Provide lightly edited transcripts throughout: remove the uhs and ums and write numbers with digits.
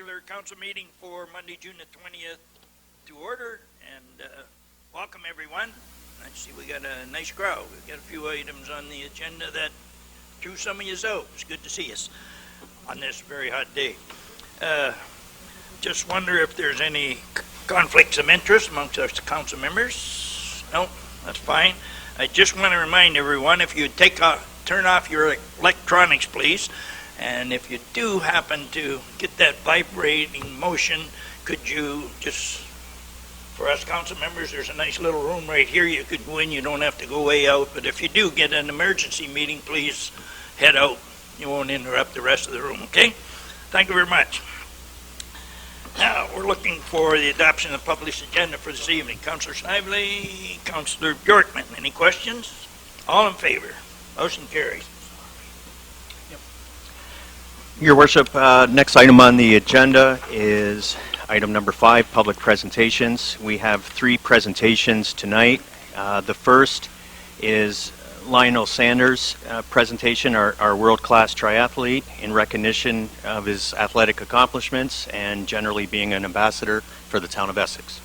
regular council meeting for Monday, June the 20th to order, and welcome everyone. I see we got a nice crowd. We've got a few items on the agenda that drew some of you out. It's good to see us on this very hot day. Just wonder if there's any conflicts of interest amongst us council members. No, that's fine. I just want to remind everyone, if you turn off your electronics, please. And if you do happen to get that vibrating motion, could you just, for us council members, there's a nice little room right here. You could go in, you don't have to go way out. But if you do get an emergency meeting, please head out. You won't interrupt the rest of the room, okay? Thank you very much. Now, we're looking for the adoption of the published agenda for this evening. Councillor Snively, Councillor Bjorkman, any questions? All in favor? Motion carries. Your Worship, next item on the agenda is item number 5, public presentations. We have 3 presentations tonight. The first is Lionel Sanders' presentation, our world-class triathlete, in recognition of his athletic accomplishments and generally being an ambassador for the town of Essex.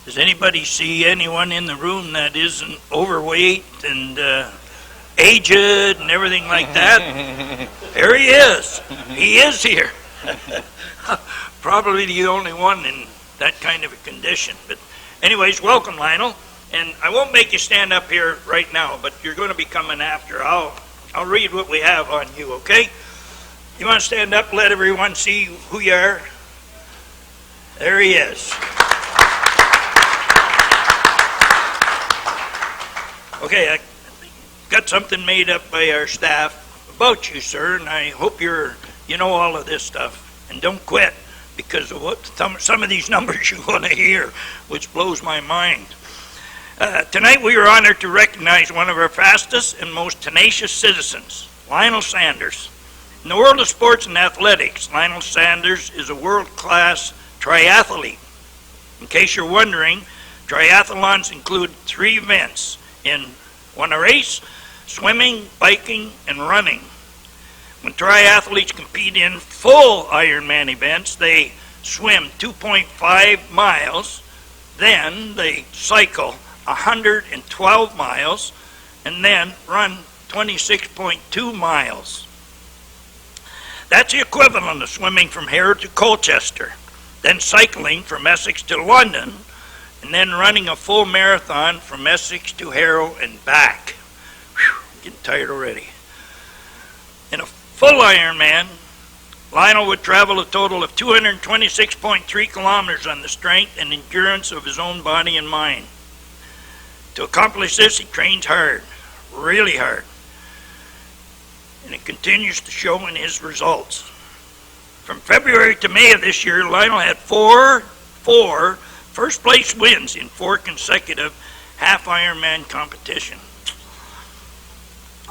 Does anybody see anyone in the room that isn't overweight and aged and everything like that? There he is. He is here. Probably the only one in that kind of a condition. But anyways, welcome, Lionel. And I won't make you stand up here right now, but you're going to be coming after. I'll read what we have on you, okay? You want to stand up, let everyone see who you are? There he is. Okay, I got something made up by our staff about you, sir, and I hope you know all of this stuff. And don't quit because of what some of these numbers you're going to hear, which blows my mind. Tonight we are honored to recognize one of our fastest and most tenacious citizens, Lionel Sanders. In the world of sports and athletics, Lionel Sanders is a world-class triathlete. In case you're wondering, triathlons include 3 events in one race: swimming, biking, and running. When triathletes compete in full Ironman events, they swim 2.5 miles, then they cycle 112 miles, and then run 26.2 miles. That's the equivalent of swimming from here to Colchester, then cycling from Essex to London, and then running a full marathon from Essex to Harrow and back. Whew, getting tired already. In a full Ironman, Lionel would travel a total of 226.3 kilometers on the strength and endurance of his own body and mind. To accomplish this, he trains hard, really hard, and it continues to show in his results. From February to May of this year, Lionel had four first place wins in 4 consecutive half Ironman competition.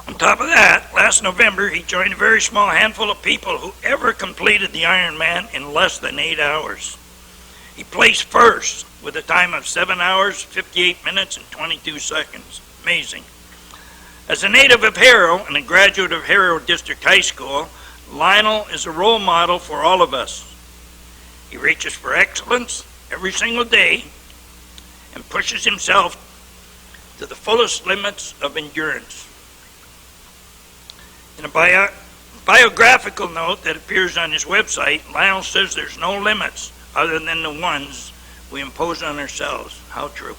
On top of that, last November he joined a very small handful of people who ever completed the Ironman in less than 8 hours. He placed first with a time of 7 hours, 58 minutes, and 22 seconds. Amazing. As a native of Harrow and a graduate of Harrow District High School, Lionel is a role model for all of us. He reaches for excellence every single day and pushes himself to the fullest limits of endurance. In a biographical note that appears on his website, Lionel says there's no limits other than the ones we impose on ourselves. How true.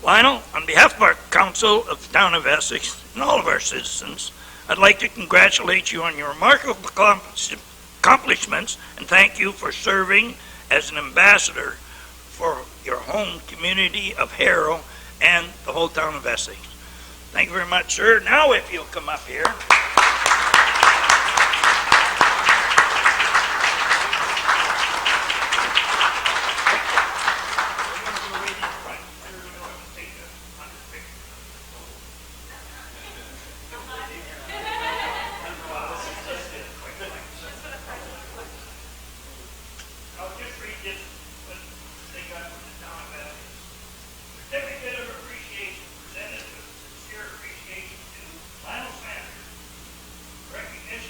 Lionel, on behalf of our council of the town of Essex and all of our citizens, I'd like to congratulate you on your remarkable accomplishments and thank you for serving as an ambassador for your home community of Harrow and the whole town of Essex. Thank you very much, sir. Now if you'll come up here. Recognition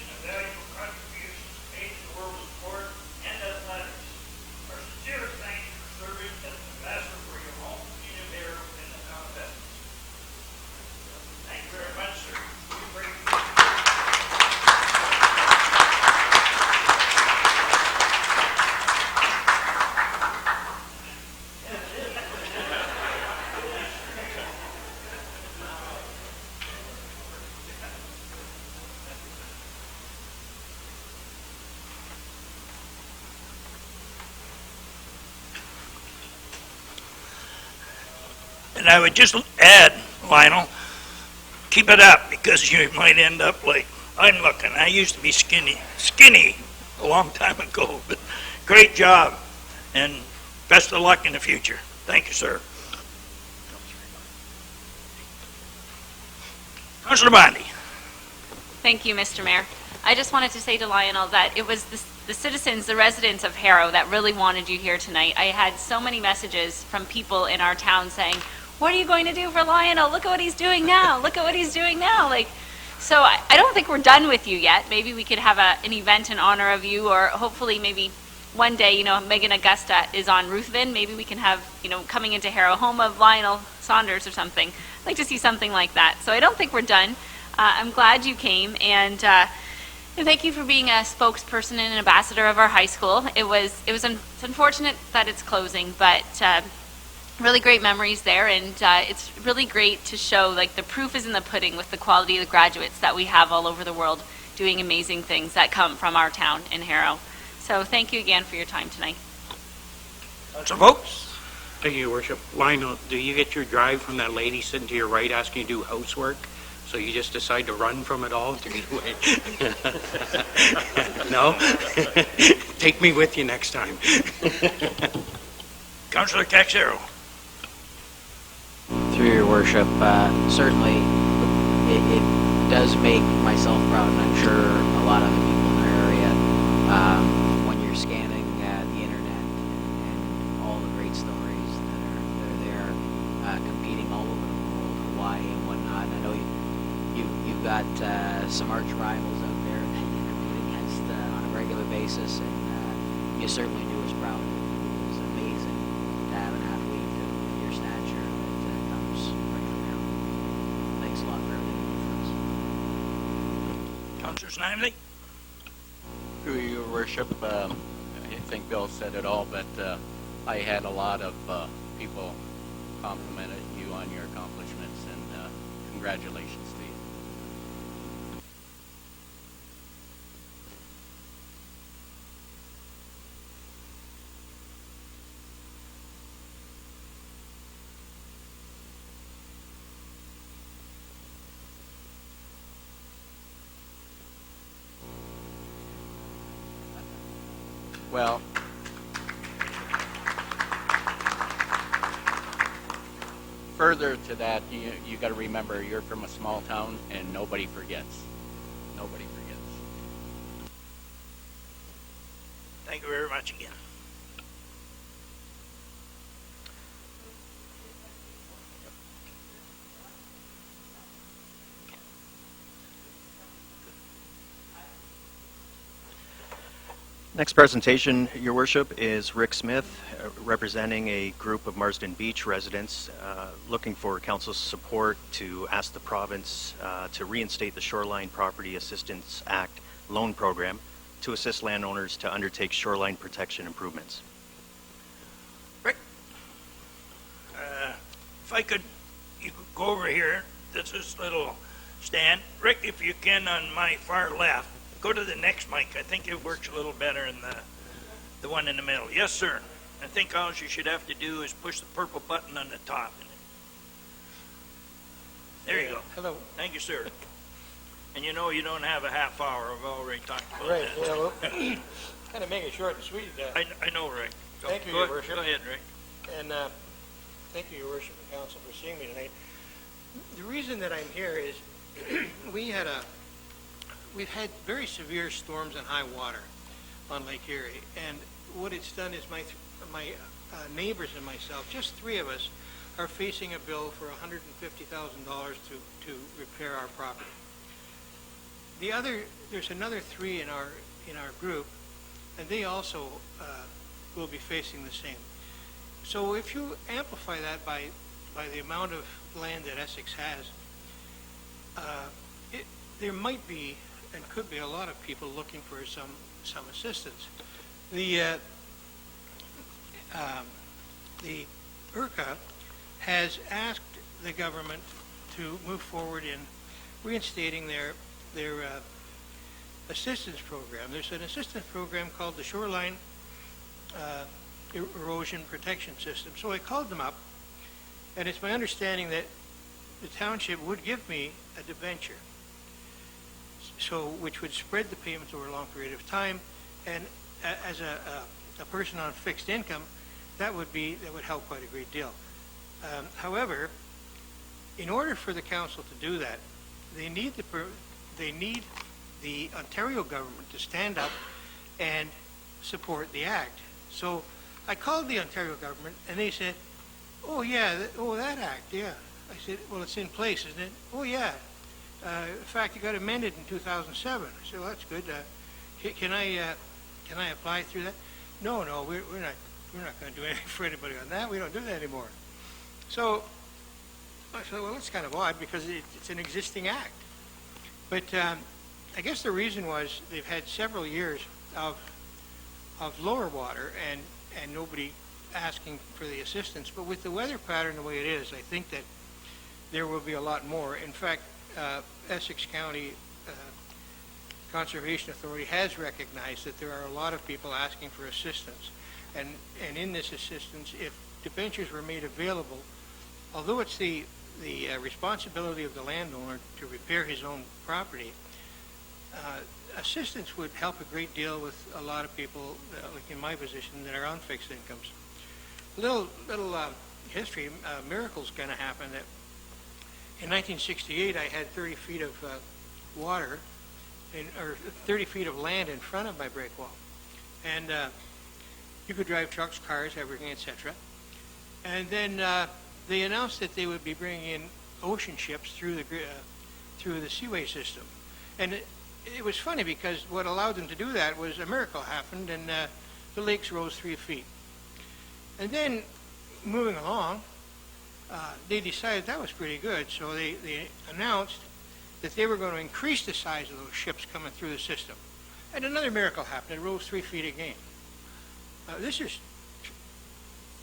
And I would just add, Lionel, keep it up because you might end up like I'm looking. I used to be skinny a long time ago, but great job and best of luck in the future. Thank you, sir. Councillor Bondi. Thank you, Mr. Mayor. I just wanted to say to Lionel that it was the citizens, the residents of Harrow that really wanted you here tonight. I had so many messages from people in our town saying, what are you going to do for Lionel? Look at what he's doing now. Look at what he's doing now. So I don't think we're done with you yet. Maybe we could have an event in honor of you, or hopefully maybe one day, Megan Augusta is on Ruthven. Maybe we can have, coming into Harrow, home of Lionel Saunders or something. I'd like to see something like that. So I don't think we're done. I'm glad you came, and thank you for being a spokesperson and an ambassador of our high school. It's unfortunate that it's closing, but really great memories there, and it's really great to show the proof is in the pudding with the quality of the graduates that we have all over the world doing amazing things that come from our town in Harrow. So thank you again for your time tonight. Councillor Votes. Thank you, Your Worship. Lionel, do you get your drive from that lady sitting to your right asking you to do housework? So you just decide to run from it all to get away? No? Take me with you next time. Councillor Taxero. Through Your Worship, certainly it does make myself proud, and I'm sure a lot of other people in our area, when you're scanning the internet and all the great stories that are there, competing all over the world, Hawaii and whatnot. I know you've got some arch rivals out there that you compete against on a regular basis, and you certainly do us proud. It's amazing to have an athlete of your stature that comes right from there. Thanks a lot for everything you do for us. Councillor Snively. Through Your Worship, I think Bill said it all, but I had a lot of people complimented you on your accomplishments, and congratulations to you. Well, further to that, you got to remember you're from a small town, and nobody forgets. Nobody forgets. Thank you very much again. Next presentation, Your Worship, is Rick Smith, representing a group of Marsden Beach residents looking for council's support to ask the province to reinstate the Shoreline Property Assistance Act loan program to assist landowners to undertake shoreline protection improvements. Rick, if I could, you could go over here. This is little stand. Rick, if you can, on my far left. Go to the next mic. I think it works a little better in the one in the middle. Yes, sir. I think all you should have to do is push the purple button on the top. There you go. Hello. Thank you, sir. And you know you don't have a half hour. I've already talked about Right. that. Yeah, well, kind of make it short and sweet. I know, Rick. So Thank you, go Your ahead- Worship. Go ahead, Rick. And thank you, Your Worship and Council, for seeing me tonight. The reason that I'm here is we've had very severe storms and high water on Lake Erie, and what it's done is my neighbors and myself, just three of us, are facing a bill for $150,000 to repair our property. There's another three in our group, and they also will be facing the same. So if you amplify that by the amount of land that Essex has, there might be and could be a lot of people looking for some assistance. The IRCA has asked the government to move forward in reinstating their assistance program. There's an assistance program called the Shoreline Erosion Protection System. So I called them up, And it's my understanding that the township would give me a debenture, so which would spread the payments over a long period of time. And as a person on fixed income, that would help quite a great deal. However, in order for the council to do that, they need the Ontario government to stand up and support the act. So I called the Ontario government, and they said, "Oh yeah, that act, yeah." I said, "Well, it's in place, isn't it?" "Oh yeah. In fact, it got amended in 2007. I said, "Well, that's good. Can I apply through that?" No, we're not going to do anything for anybody on that. We don't do that anymore. So I said, well, that's kind of odd because it's an existing act. But I guess the reason was they've had several years of lower water and nobody asking for the assistance. But with the weather pattern the way it is, I think that there will be a lot more. In fact, Essex County Conservation Authority has recognized that there are a lot of people asking for assistance. And in this assistance, if debentures were made available, although it's the responsibility of the landowner to repair his own property, assistance would help a great deal with a lot of people, like in my position, that are on fixed incomes. Little history, miracle's going to happen. That in 1968, I had 30 feet of water, or 30 feet of land in front of my break wall, and you could drive trucks, cars, everything, etc. And then they announced that they would be bringing in ocean ships through the seaway system. And it was funny because what allowed them to do that was a miracle happened, and the lakes rose 3 feet. And then, moving along, they decided that was pretty good, so they announced that they were going to increase the size of those ships coming through the system. And another miracle happened. It rose 3 feet again. This is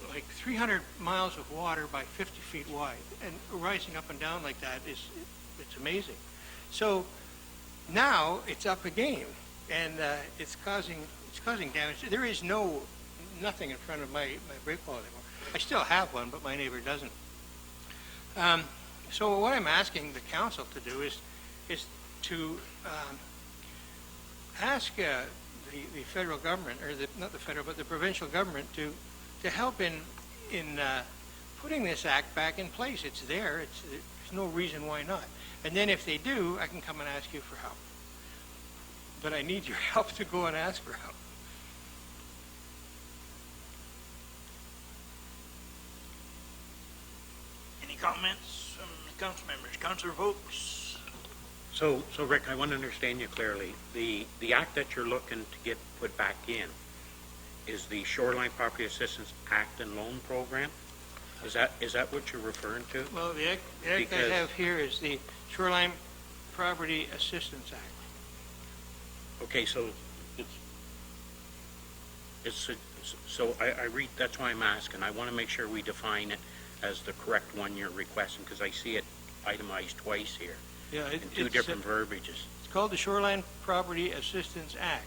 like 300 miles of water by 50 feet wide, and rising up and down like that it's amazing. So now it's up again, and it's causing damage. There is nothing in front of my break wall anymore. I still have one, but my neighbor doesn't. So what I'm asking the council to do is to ask the federal government, or not the federal, but the provincial government, to help in putting this act back in place. It's there. There's no reason why not. And then if they do, I can come and ask you for help. But I need your help to go and ask for help. Any comments from the council members? Councilor Vokes? So Rick, I want to understand you clearly. The act that you're looking to get put back in is the Shoreline Property Assistance Act and Loan Program? Is that what you're referring to? Well, the act I have here is the Shoreline Property Assistance Act. Okay, so so I read. That's why I'm asking. I want to make sure we define it as the correct one you're requesting, because I see it itemized twice here. Yeah, in two different verbiages. It's called the Shoreline Property Assistance Act,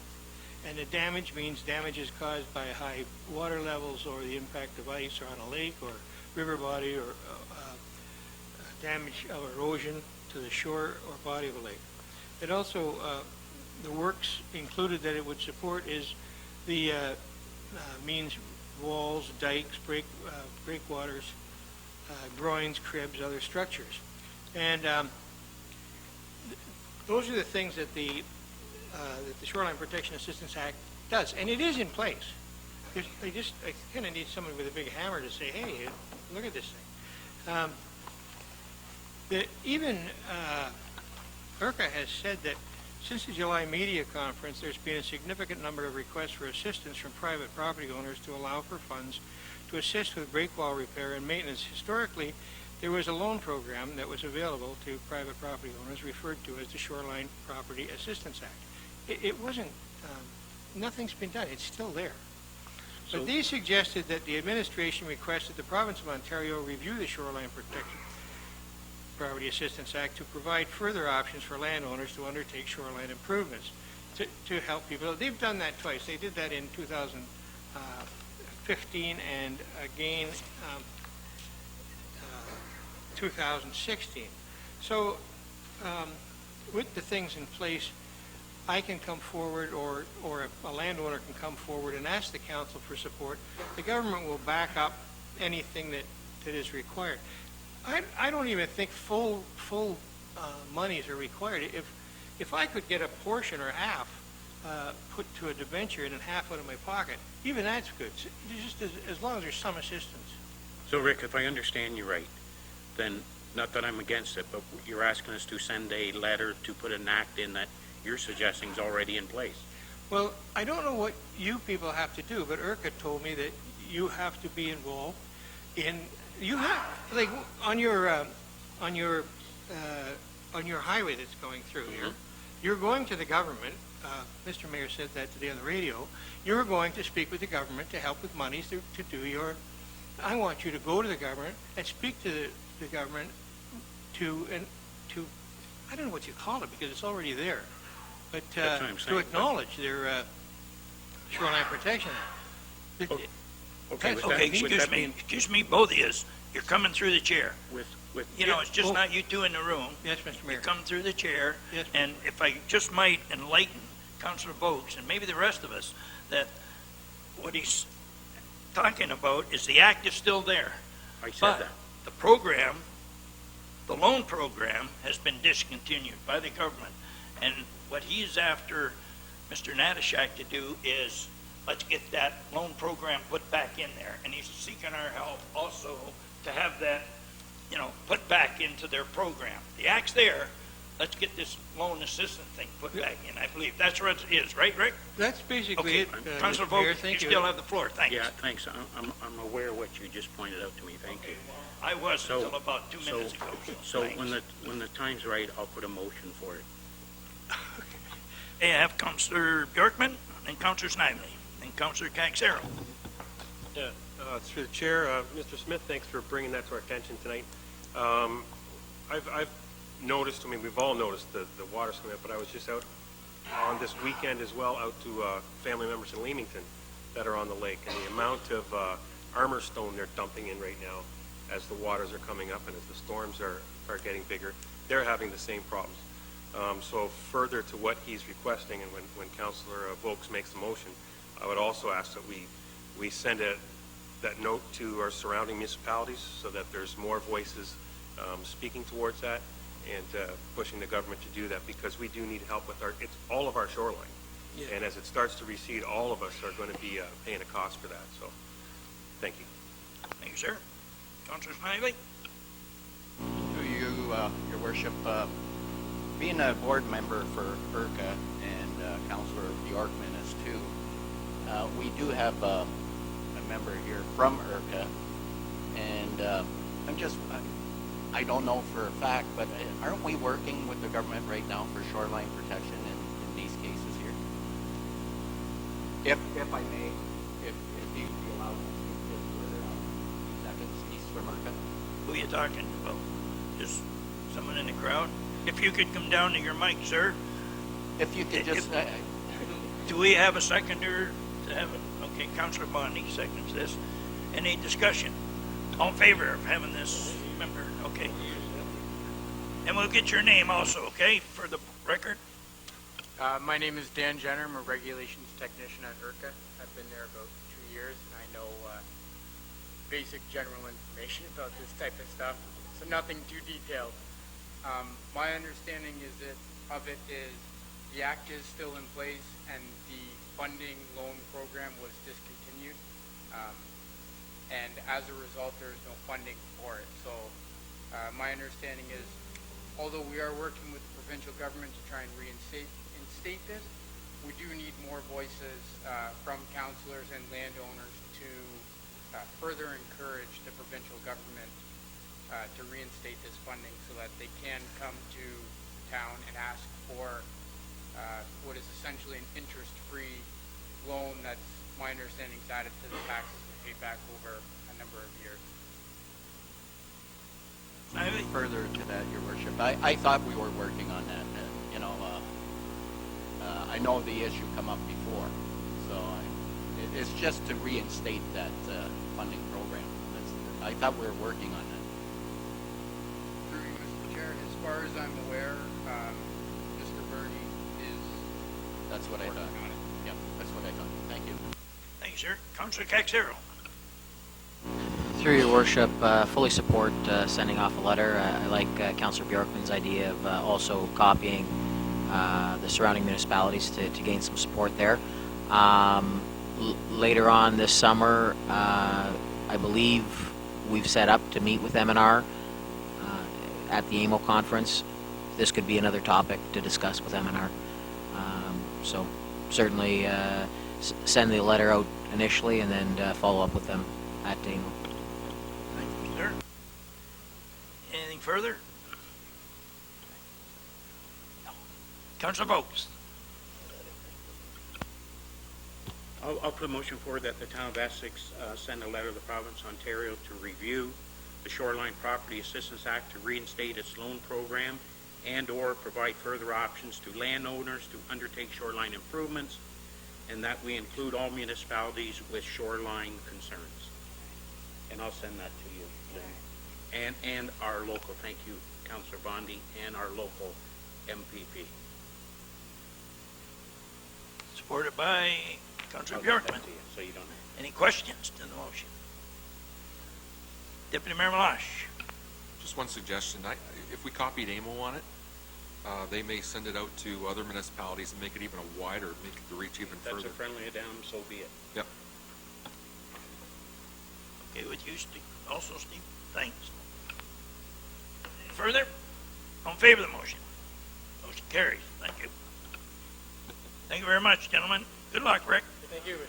and the damage means damages caused by high water levels or the impact of ice or on a lake or river body, or damage of erosion to the shore or body of a lake. It also, the works included that it would support is the means walls, dikes, breakwaters, groins, cribs, other structures. And those are the things that the Shoreline Protection Assistance Act does, and it is in place. I kind of need someone with a big hammer to say, hey, look at this thing. Even IRCA has said that since the July media conference, there's been a significant number of requests for assistance from private property owners to allow for funds to assist with breakwall repair and maintenance. Historically, there was a loan program that was available to private property owners referred to as the Shoreline Property Assistance Act. It wasn't, nothing's been done. It's still there. But these suggested that the administration requested the province of Ontario review the Shoreline Property Assistance Act to provide further options for landowners to undertake shoreline improvements to help people. They've done that twice. They did that in 2015 and again 2016. So with the things in place, I can come forward, or a landowner can come forward and ask the council for support. The government will back up anything that is required. I don't even think full monies are required. If I could get a portion or half put to a debenture and then half out of my pocket, even that's good. Just as long as there's some assistance. So, Rick, if I understand you right, then, not that I'm against it, but you're asking us to send a letter to put an act in that you're suggesting is already in place. Well, I don't know what you people have to do, but Urquhart told me that you have to be involved in, you have, like, on your highway that's going through here, you're going to the government. Mr. Mayor said that today on the radio. You're going to speak with the government to help with monies to do your. I want you to go to the government and speak to the government to I don't know what you call it because it's already there, but That's what I'm to saying. acknowledge their Shoreline Protection Act. Okay, with Okay, that, with that being, excuse me, both of yous. You're coming through the chair. with You know, it's just Oh. not you two in the room. Yes, Mr. You Mayor. come through the chair, Yes, Mr. and if I just might enlighten Councillor Bogues and maybe the rest of us, that what he's talking about is the act is still there. I said But that. the program, the loan program, has been discontinued by the government. And what he's after Mr. Natashak to do is, let's get that loan program put back in there. And he's seeking our help also to have that, put back into their program. The act's there. Let's get this loan assistance thing put back in. I believe that's what it is, right, Rick? That's basically Okay, it, Councillor Mr. Mayor. Bogues, you Thank you. still have the floor. Thanks. Yeah, thanks. I'm aware of what you just pointed out to me. Thank you. I was So- until about 2 minutes ago. So thanks. when the time's right, I'll put a motion for it. Hey, I have Councillor Bjorkman and Councillor Snively and Councillor Caxero. Yeah, through the chair, Mr. Smith, thanks for bringing that to our attention tonight. I've noticed, we've all noticed the water's coming up, but I was just out on this weekend as well, out to family members in Leamington that are on the lake, and the amount of armor stone they're dumping in right now as the waters are coming up and as the storms are getting bigger, they're having the same problems. So further to what he's requesting, and when Councillor Volks makes the motion, I would also ask that we send that note to our surrounding municipalities so that there's more voices speaking towards that and pushing the government to do that, because we do need help with it's all of our shoreline. Yeah. And as it starts to recede, all of us are going to be paying a cost for that. So, thank you. Thank you, sir. Councillor Snively? To you, Your Worship, being a board member for IRCA and Councillor Bjorkman is too, we do have a member here from IRCA, and I don't know for a fact, but aren't we working with the government right now for shoreline protection in these cases here? If I may, if you allow me to speak just for seconds, East from IRCA. Who are you talking about? Just someone in the crowd? If you could come down to your mic, sir. If you could just... Do we have a seconder to have it? Okay, Councillor Bondi seconds this. Any discussion? All in favor of having this member? Okay. And we'll get your name also, okay, for the record? My name is Dan Jenner. I'm a regulations technician at IRCA. I've been there about 2 years, and I know basic general information about this type of stuff, so nothing too detailed. My understanding is the act is still in place, and the funding loan program was discontinued, and as a result, there's no funding for it. So my understanding is, although we are working with the provincial government to try and reinstate this, we do need more voices from councillors and landowners to further encourage the provincial government to reinstate this funding so that they can come to town and ask for what is essentially an interest-free loan that's, my understanding, is added to the taxes and paid back over a number of years. Further to that, Your Worship, I thought we were working on that. I know the issue come up before, so it's just to reinstate that funding program. I thought we were working on that. far as I'm aware, Mr. Bernie is. That's what I working thought. on it. Yep, that's what I thought. Thank you. Thank you, sir. Councillor Caxero. Through your worship, fully support sending off a letter. I like Councillor Bjorkman's idea of also copying the surrounding municipalities to gain some support there. Later on this summer, I believe we've set up to meet with M&R at the AMO conference. This could be another topic to discuss with M&R. So certainly send the letter out initially and then follow up with them at AMO. Thank you, sir. Anything further? No. Councillor Vokes. I'll put a motion forward that the town of Essex send a letter to the province of Ontario to review the Shoreline Property Assistance Act to reinstate its loan program and/or provide further options to landowners to undertake shoreline improvements, and that we include all municipalities with shoreline concerns. And I'll send that to you, Lynn. And our local, thank you, Councillor Bondi, and our local MPP. Supported by Councillor I'll get that Bjorkman. to you, so you don't. Any questions to the motion? Deputy Mayor Malash. Just one suggestion. If we copied AMO on it, they may send it out to other municipalities and make it even wider, make the reach even That's further. a friendly addendum, so be it. Yep. Okay with you, Steve? Also, Steve? Thanks. Any further? All in favor of the motion? Motion carries. Thank you. Thank you very much, gentlemen. Good luck, Rick. Thank you, Mr. Mayor.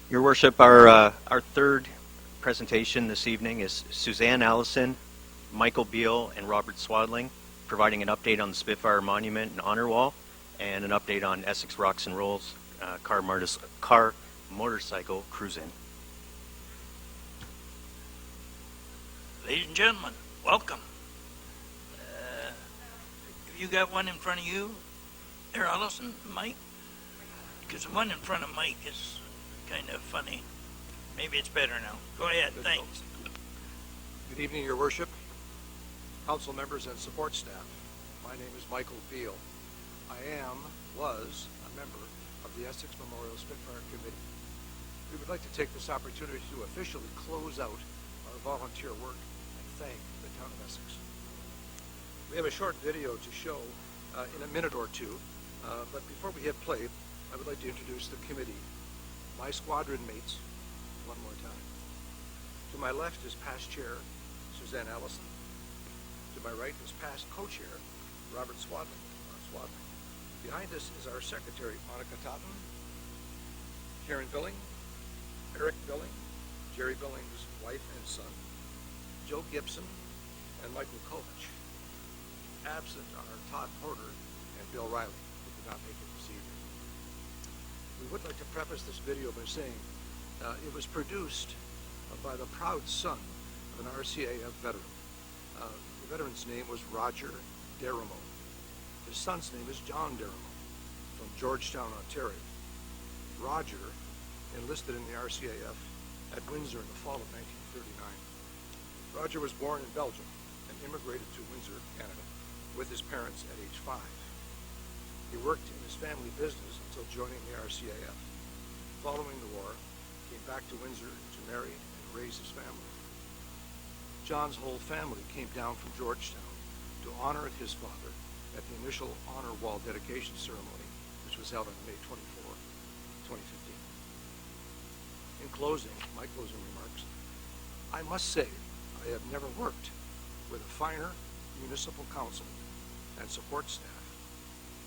Your Worship, our third presentation this evening is Suzanne Allison, Michael Beal, and Robert Swadling, providing an update on the Spitfire Monument and Honor Wall, and an update on Essex Rocks and Rolls car motorcycle cruise-in. Ladies and gentlemen, welcome. Have you got one in front of you there, Allison, Mike? Because the one in front of Mike is kind of funny. Maybe it's better now. Go ahead, thanks. Good evening, Your Worship, council members and support staff. My name is Michael Beal. I was a member of the Essex Memorial Spitfire Committee. We would like to take this opportunity to officially close out our volunteer work and thank the town of Essex. We have a short video to show in a minute or two, but before we hit play, I would like to introduce the committee, my squadron mates, one more time. To my left is past chair, Suzanne Allison. To my right is past co-chair, Robert Swadling. Behind us is our secretary, Monica Totten, Karen Billing, Eric Billing, Jerry Billing's wife and son, Joe Gibson, and Michael Kovich. Absent are Todd Porter and Bill Riley, who did not make it this evening. We would like to preface this video by saying it was produced by the proud son of an RCAF veteran. The veteran's name was Roger Deramo. His son's name is John Deramo from Georgetown, Ontario. Roger enlisted in the RCAF at Windsor in the fall of 1939. Roger was born in Belgium and immigrated to Windsor, Canada, with his parents at age 5. He worked in his family business until joining the RCAF. Following the war, he came back to Windsor to marry and raise his family. John's whole family came down from Georgetown to honor his father at the initial honor wall dedication ceremony, which was held on May 24, 2015. In closing, my closing remarks, I must say I have never worked with a finer municipal council and support staff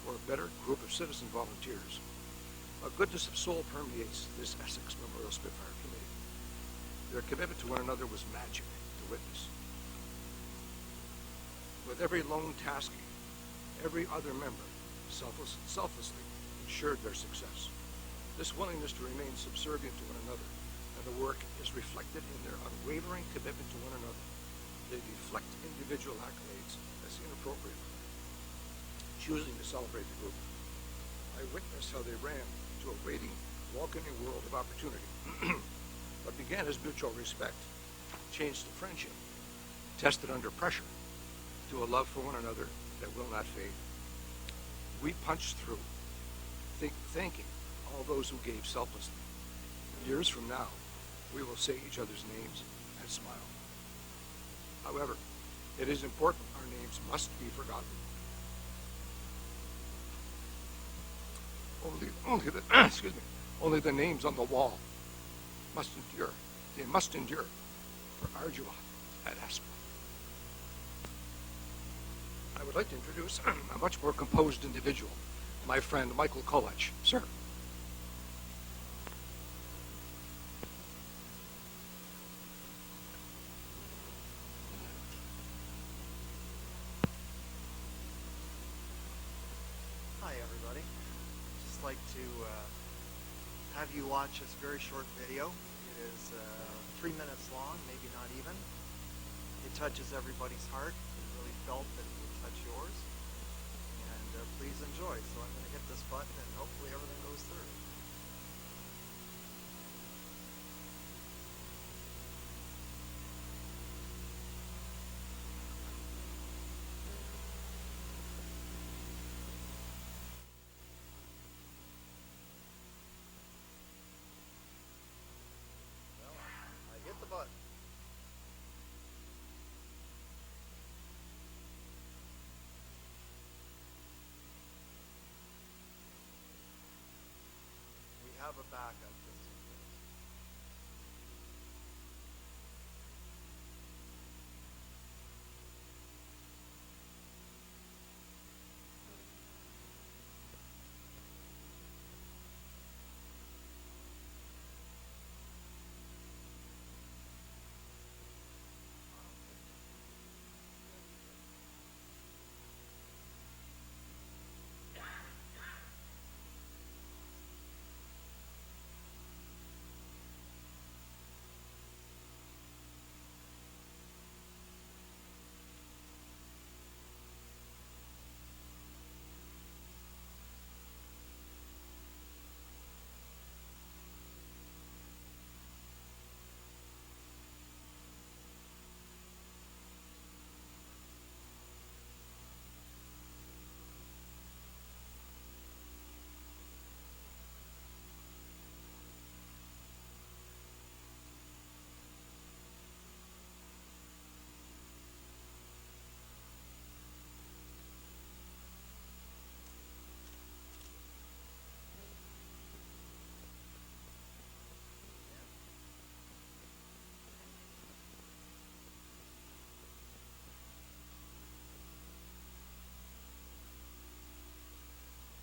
or a better group of citizen volunteers. A goodness of soul permeates this Essex Memorial Spitfire Committee. Their commitment to one another was magic to witness. With every lone tasking, every other member selflessly ensured their success. This willingness to remain subservient to one another and the work is reflected in their unwavering commitment to one another. They deflect individual accolades as inappropriate, choosing to celebrate the group. I witnessed how they ran to a waiting, welcoming world of opportunity. What began as mutual respect changed to friendship, tested under pressure, to a love for one another that will not fade. We punched through, thanking all those who gave selflessly. Years from now, we will say each other's names and smile. However, it is important our names must be forgotten. Only the names on the wall must endure. They must endure for Ardua at Aspen. I would like to introduce a much more composed individual, my friend Michael Kolach. Sir. Hi, everybody. Just like to have you watch this very short video. It is 3 minutes long, maybe not even. It touches everybody's heart. We really felt that it would touch yours. And please enjoy. So I'm going to hit this button and hopefully everything goes through. I hit the button. We have a backup just in case.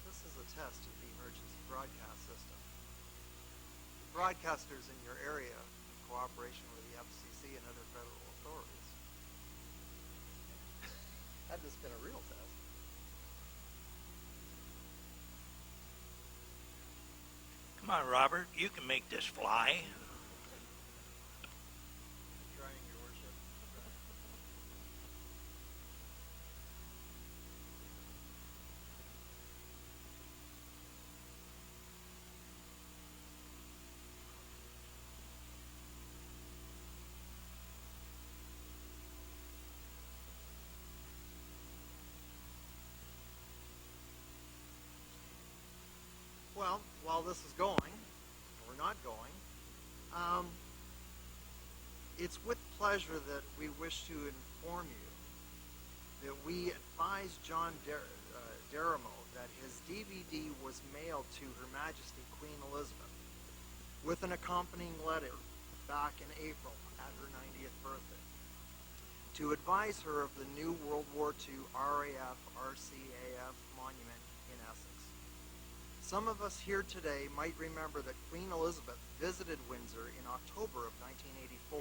This is a test of the emergency broadcast system. The broadcasters in your area, in cooperation with the FCC and other federal authorities, had this been a real test, Come on, Robert, you can make this fly. trying, Your Worship. Well, while this is going, or not going, it's with pleasure that we wish to inform you that we advised John Deramo that his DVD was mailed to Her Majesty Queen Elizabeth with an accompanying letter back in April at her 90th birthday to advise her of the new World War II RAF-RCAF monument in Essex. Some of us here today might remember that Queen Elizabeth visited Windsor in October of 1984.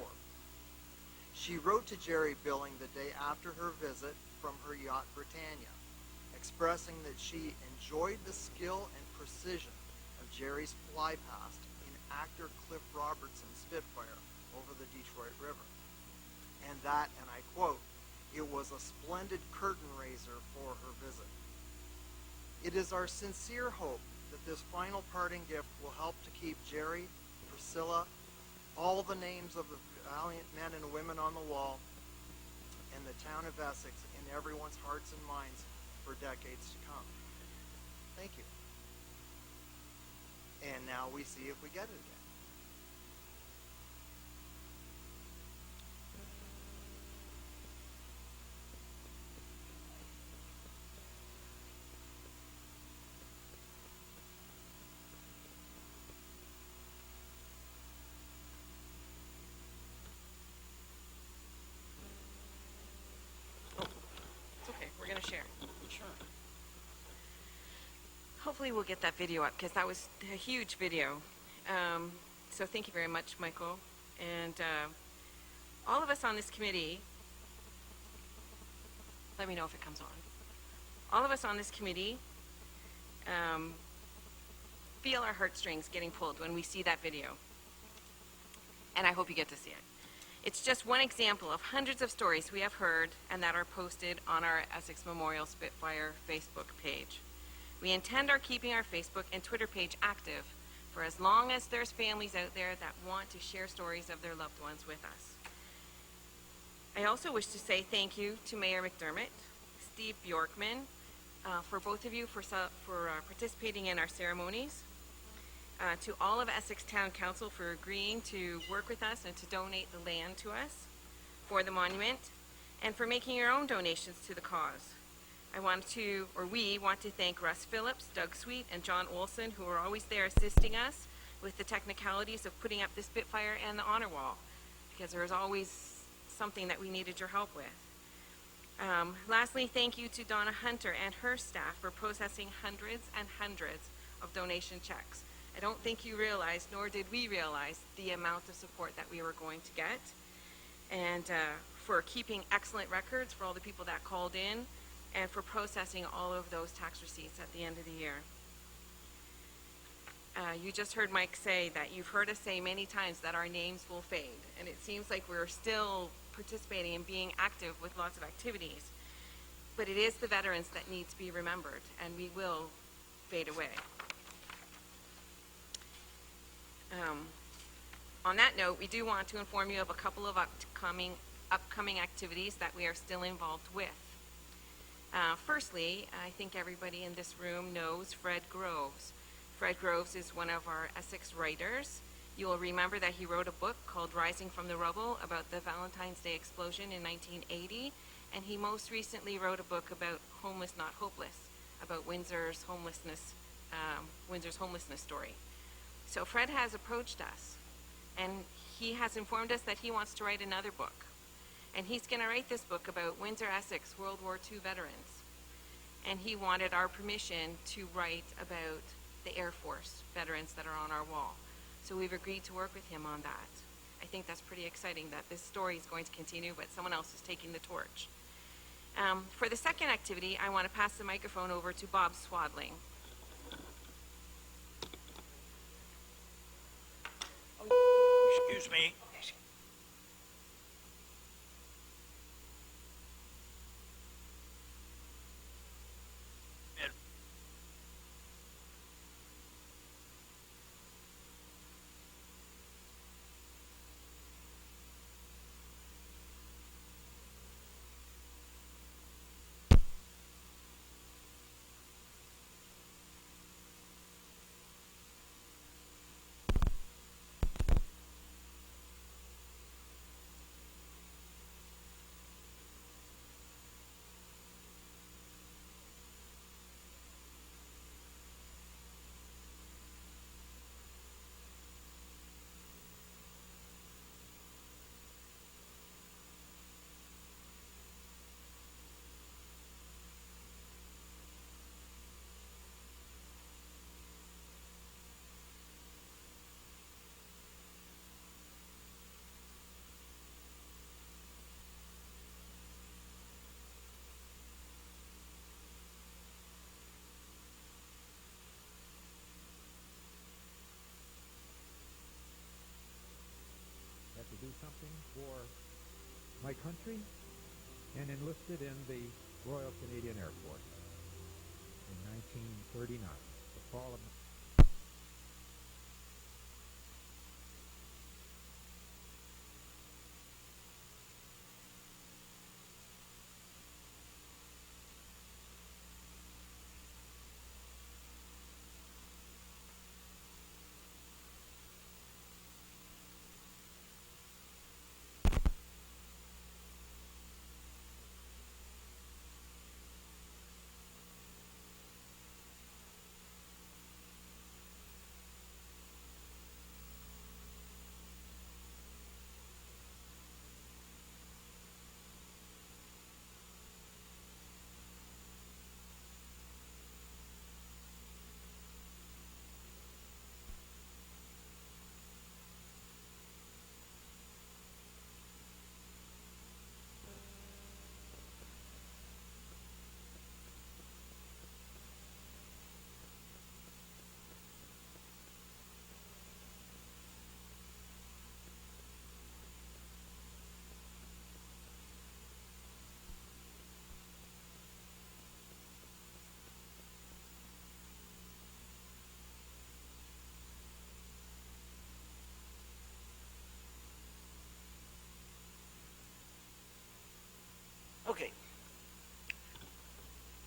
She wrote to Jerry Billing the day after her visit from her yacht Britannia, expressing that she enjoyed the skill and precision of Jerry's fly past in actor Cliff Robertson's Spitfire over the Detroit River. And that, and I quote, "It was a splendid curtain raiser for her visit." It is our sincere hope that this final parting gift will help to keep Jerry, Priscilla, all the names of the valiant men and women on the wall, and the town of Essex in everyone's hearts and minds for decades to come. Thank you. And now we see if we get it again. It's okay, we're going to share. Sure. Hopefully we'll get that video up because that was a huge video. So thank you very much, Michael. And all of us on this committee, let me know if it comes on. All of us on this committee feel our heartstrings getting pulled when we see that video. And I hope you get to see it. It's just one example of hundreds of stories we have heard and that are posted on our Essex Memorial Spitfire Facebook page. We intend on keeping our Facebook and Twitter page active for as long as there's families out there that want to share stories of their loved ones with us. I also wish to say thank you to Mayor McDermott, Steve Bjorkman, for both of you for participating in our ceremonies, to all of Essex Town Council for agreeing to work with us and to donate the land to us for the monument, and for making your own donations to the cause. We want to thank Russ Phillips, Doug Sweet, and John Olson, who are always there assisting us with the technicalities of putting up the Spitfire and the honor wall, because there was always something that we needed your help with. Lastly, thank you to Donna Hunter and her staff for processing hundreds and hundreds of donation checks. I don't think you realized, nor did we realize, the amount of support that we were going to get, and for keeping excellent records for all the people that called in, and for processing all of those tax receipts at the end of the year. You just heard Mike say that you've heard us say many times that our names will fade, and it seems like we're still participating and being active with lots of activities. But it is the veterans that need to be remembered, and we will fade away. On that note, we do want to inform you of a couple of upcoming activities that we are still involved with. Firstly, I think everybody in this room knows Fred Groves. Fred Groves is one of our Essex writers. You will remember that he wrote a book called Rising from the Rubble about the Valentine's Day explosion in 1980, and he most recently wrote a book about Homeless Not Hopeless, about Windsor's homelessness story. So Fred has approached us, and he has informed us that he wants to write another book. And he's going to write this book about Windsor, Essex, World War II veterans. And he wanted our permission to write about the Air Force veterans that are on our wall. So we've agreed to work with him on that. I think that's pretty exciting that this story is going to continue, but someone else is taking the torch. For the second activity, I want to pass the microphone over to Bob Swadling. Excuse me. country and enlisted in the Royal Canadian Air Force in 1939, the fall of Okay.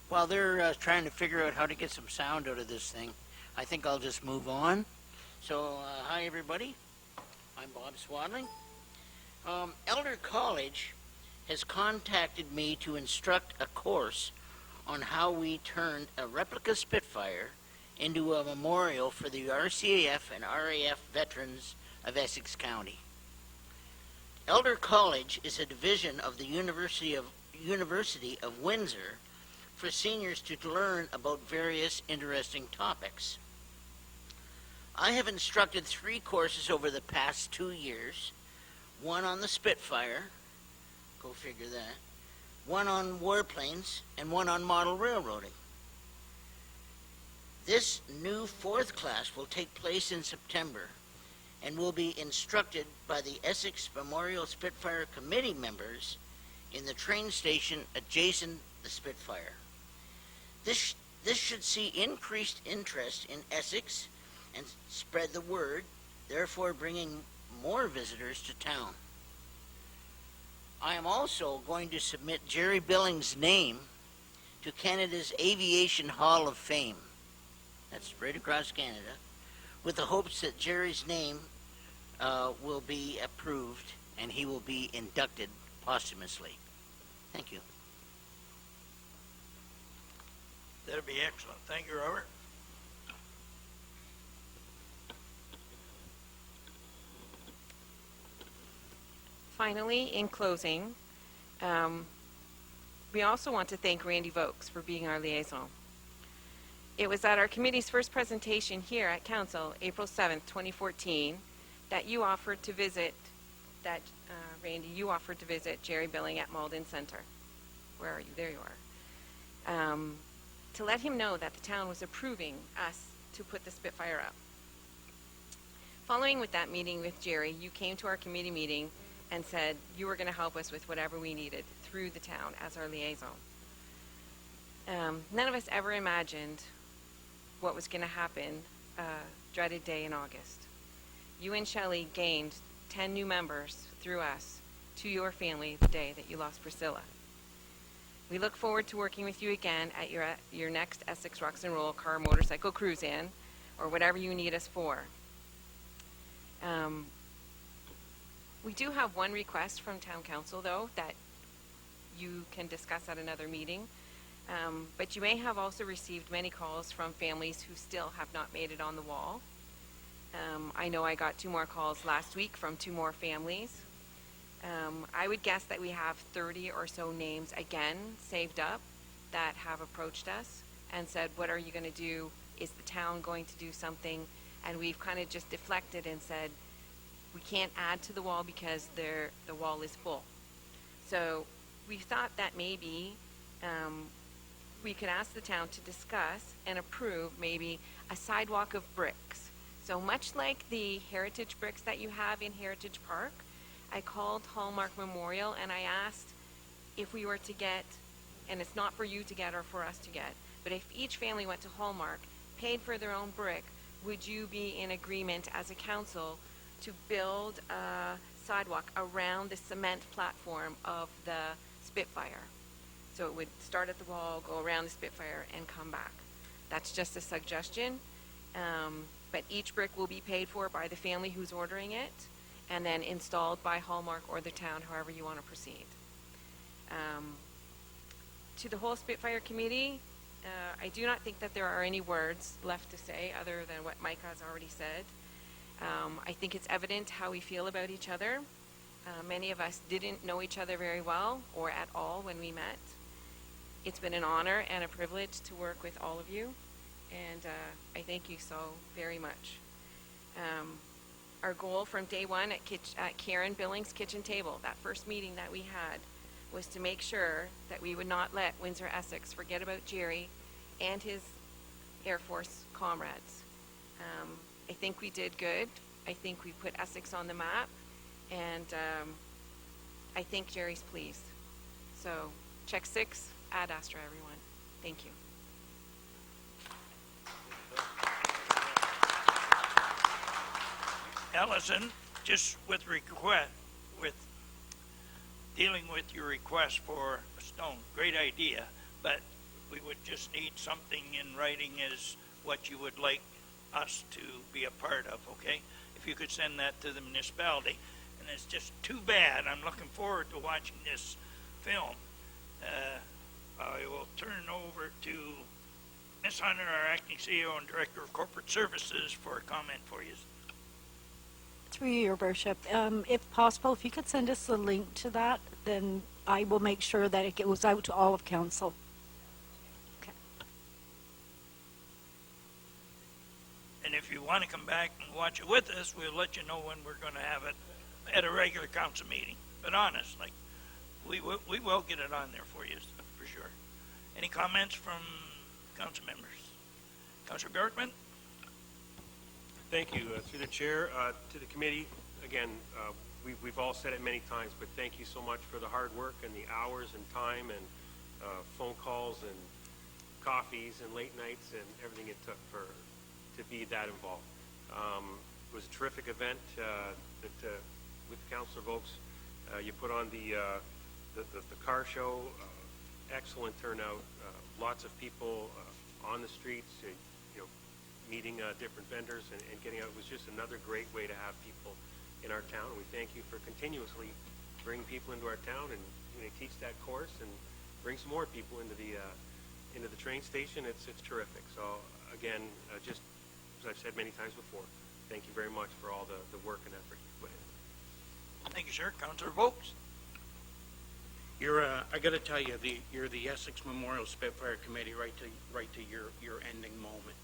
While they're trying to figure out how to get some sound out of this thing, I think I'll just move on. So, hi everybody. I'm Bob Swadling. Elder College has contacted me to instruct a course on how we turned a replica Spitfire into a memorial for the RCAF and RAF veterans of Essex County. Elder College is a division of the University of Windsor for seniors to learn about various interesting topics. I have instructed 3 courses over the past 2 years, one on the Spitfire, go figure that, one on warplanes, and one on model railroading. This new 4th class will take place in September and will be instructed by the Essex Memorial Spitfire Committee members in the train station adjacent the Spitfire. This should see increased interest in Essex and spread the word, therefore bringing more visitors to town. I am also going to submit Jerry Billings' name to Canada's Aviation Hall of Fame. That's right across Canada, with the hopes that Jerry's name will be approved and he will be inducted posthumously. Thank you. That'd be excellent. Thank you, Robert. Finally, in closing, we also want to thank Randy Vokes for being our liaison. It was at our committee's first presentation here at Council, April 7th, 2014, that you offered to visit, Randy, you offered to visit Jerry Billing at Malden Center. Where are you? There you are. To let him know that the town was approving us to put the Spitfire up. Following with that meeting with Jerry, you came to our committee meeting and said you were going to help us with whatever we needed through the town as our liaison. None of us ever imagined what was going to happen dreaded day in August. You and Shelley gained 10 new members through us to your family the day that you lost Priscilla. We look forward to working with you again at your next Essex Rocks and Roll car motorcycle cruise-in or whatever you need us for. We do have one request from Town Council, though, that you can discuss at another meeting. But you may have also received many calls from families who still have not made it on the wall. I know I got 2 more calls last week from 2 more families. I would guess that we have 30 or so names again saved up that have approached us and said, what are you going to do? Is the town going to do something? And we've kind of just deflected and said, we can't add to the wall because the wall is full. So we thought that maybe we could ask the town to discuss and approve maybe a sidewalk of bricks. So much like the heritage bricks that you have in Heritage Park, I called Hallmark Memorial and I asked if we were to get, and it's not for you to get or for us to get, but if each family went to Hallmark, paid for their own brick, would you be in agreement as a council to build a sidewalk around the cement platform of the Spitfire? So it would start at the wall, go around the Spitfire, and come back. That's just a suggestion, but each brick will be paid for by the family who's ordering it, and then installed by Hallmark or the town, however you want to proceed. To the whole Spitfire committee, I do not think that there are any words left to say other than what Mike has already said. I think it's evident how we feel about each other. Many of us didn't know each other very well or at all when we met. It's been an honor and a privilege to work with all of you, and I thank you so very much. Our goal from day one at Karen Billings' kitchen table, that first meeting that we had, was to make sure that we would not let Windsor Essex forget about Jerry and his Air Force comrades. I think we did good. I think we put Essex on the map, and I think Jerry's pleased. So check 6, Ad Astra, everyone. Thank you. Allison, just with dealing with your request for a stone, great idea, but we would just need something in writing as what you would like us to be a part of, okay? If you could send that to the municipality. And it's just too bad. I'm looking forward to watching this film. I will turn over to Ms. Hunter, our acting CEO and Director of Corporate Services, for a comment for you. Through your worship, if possible, if you could send us a link to that, then I will make sure that it goes out to all of council. Okay. And if you want to come back and watch it with us, we'll let you know when we're going to have it at a regular council meeting. But honest, like, we will get it on there for you, for sure. Any comments from council members? Councilor Bjorkman? Thank you. Through the chair, to the committee, again, we've all said it many times, but thank you so much for the hard work and the hours and time and phone calls and coffees and late nights and everything it took to be that involved. It was a terrific event that with Councillor Volks, you put on the car show, excellent turnout, lots of people on the streets, meeting different vendors and getting out. It was just another great way to have people in our town. We thank you for continuously bringing people into our town and teach that course and bring some more people into the train station. It's terrific. So again, just as I've said many times before, thank you very much for all the work and effort you put in. Thank you, sir. Councilor Volks? I got to tell you, you're the Essex Memorial Spitfire Committee right to your ending moment.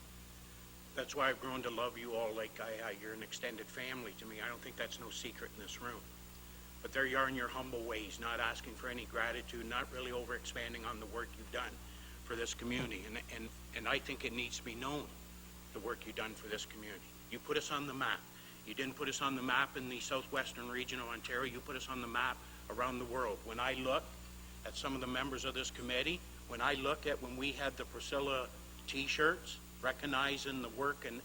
That's why I've grown to love you all like you're an extended family to me. I don't think that's no secret in this room. But there you are in your humble ways, not asking for any gratitude, not really over expanding on the work you've done for this community. And I think it needs to be known, the work you've done for this community. You put us on the map. You didn't put us on the map in the southwestern region of Ontario. You put us on the map around the world. When I look at some of the members of this committee, when I look at when we had the Priscilla T-shirts, recognizing the work and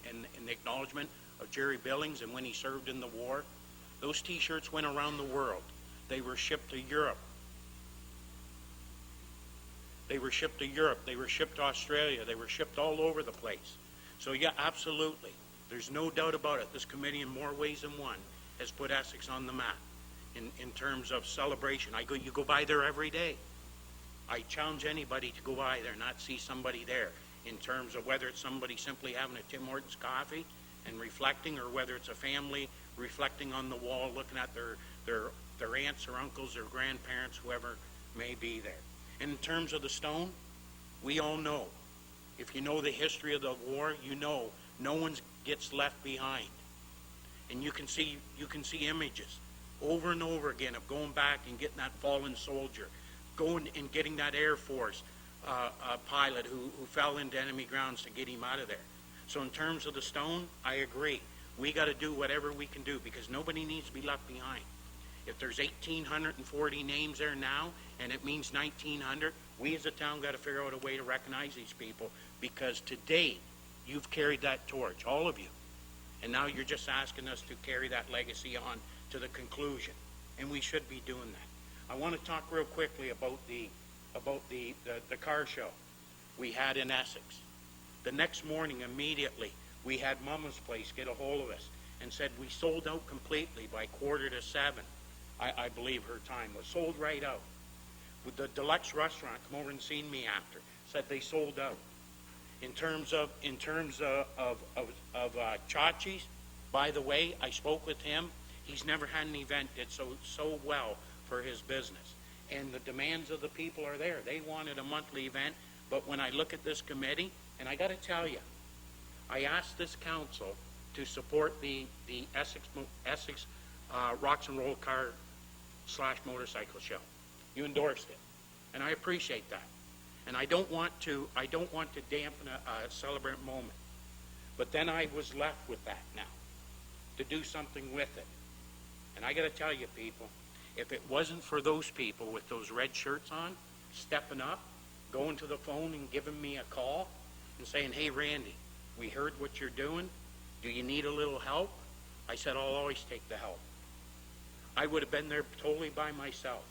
the acknowledgement of Jerry Billings and when he served in the war, those T-shirts went around the world. They were shipped to Europe. They were shipped to Europe. They were shipped to Australia. They were shipped all over the place. So yeah, absolutely. There's no doubt about it. This committee, in more ways than one, has put Essex on the map in terms of celebration. You go by there every day. I challenge anybody to go by there, not see somebody there, in terms of whether it's somebody simply having a Tim Hortons coffee and reflecting, or whether it's a family reflecting on the wall, looking at their aunts or uncles or grandparents, whoever may be there. And in terms of the stone, we all know, if you know the history of the war, you know no one gets left behind. And you can see images over and over again of going back and getting that fallen soldier, going and getting that Air Force pilot who fell into enemy grounds to get him out of there. So in terms of the stone, I agree. We got to do whatever we can do because nobody needs to be left behind. If there's 1,840 names there now, and it means 1,900, we as a town got to figure out a way to recognize these people, because today, you've carried that torch, all of you. And now you're just asking us to carry that legacy on to the conclusion. And we should be doing that. I want to talk real quickly about the car show we had in Essex. The next morning, immediately, we had Mama's Place get a hold of us and said we sold out completely by 6:45. I believe her time was sold right out. With the Deluxe restaurant, come over and seen me after, said they sold out. In terms of Chachi's, by the way, I spoke with him. He's never had an event did so well for his business. And the demands of the people are there. They wanted a monthly event, but when I look at this committee, and I got to tell you, I asked this council to support the Essex Rocks and Roll Car / Motorcycle Show. You endorsed it, and I appreciate that. And I don't want to dampen a celebrant moment. But then I was left with that now, to do something with it. And I got to tell you, people, if it wasn't for those people with those red shirts on, stepping up, going to the phone and giving me a call and saying, hey, Randy, we heard what you're doing. Do you need a little help? I said, I'll always take the help. I would have been there totally by myself.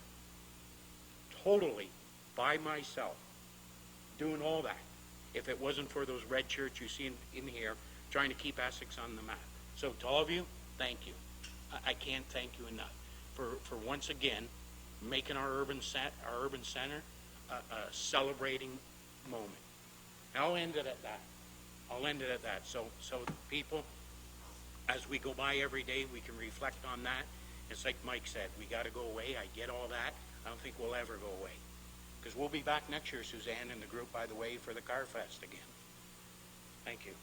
Totally by myself. Doing all that, if it wasn't for those red shirts you see in here, trying to keep Essex on the map. So to all of you, thank you. I can't thank you enough for once again making our urban center a celebrating moment. And I'll end it at that. So people, as we go by every day, we can reflect on that. It's like Mike said, we got to go away. I get all that. I don't think we'll ever go away. Because we'll be back next year, Suzanne, and the group, by the way, for the Car Fest again. Thank you.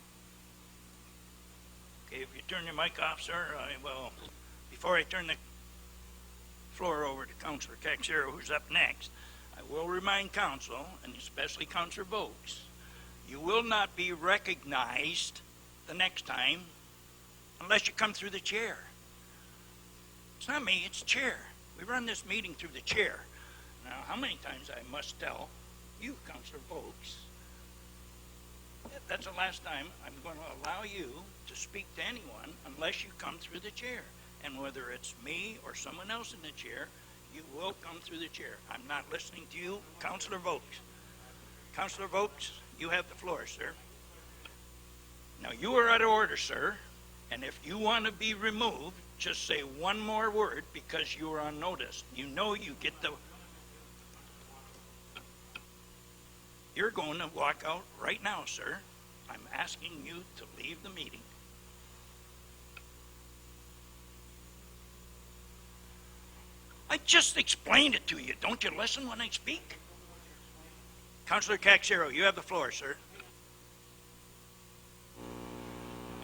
Okay, if you turn your mic off, sir, before I turn the floor over to Councillor Caxero, who's up next, I will remind Council, and especially Councillor Vokes, you will not be recognized the next time unless you come through the chair. It's not me, it's chair. We run this meeting through the chair. Now, how many times I must tell you, Councillor Vokes, that's the last time I'm going to allow you to speak to anyone unless you come through the chair. And whether it's me or someone else in the chair, you will come through the chair. I'm not listening to you, Councillor Vokes. Councillor Vokes, you have the floor, sir. Now, you are out of order, sir, and if you want to be removed, just say one more word because you are on notice. You know you get the... You're going to walk out right now, sir. I'm asking you to leave the meeting. I just explained it to you. Don't you listen when I speak? Councillor Caxero, you have the floor, sir.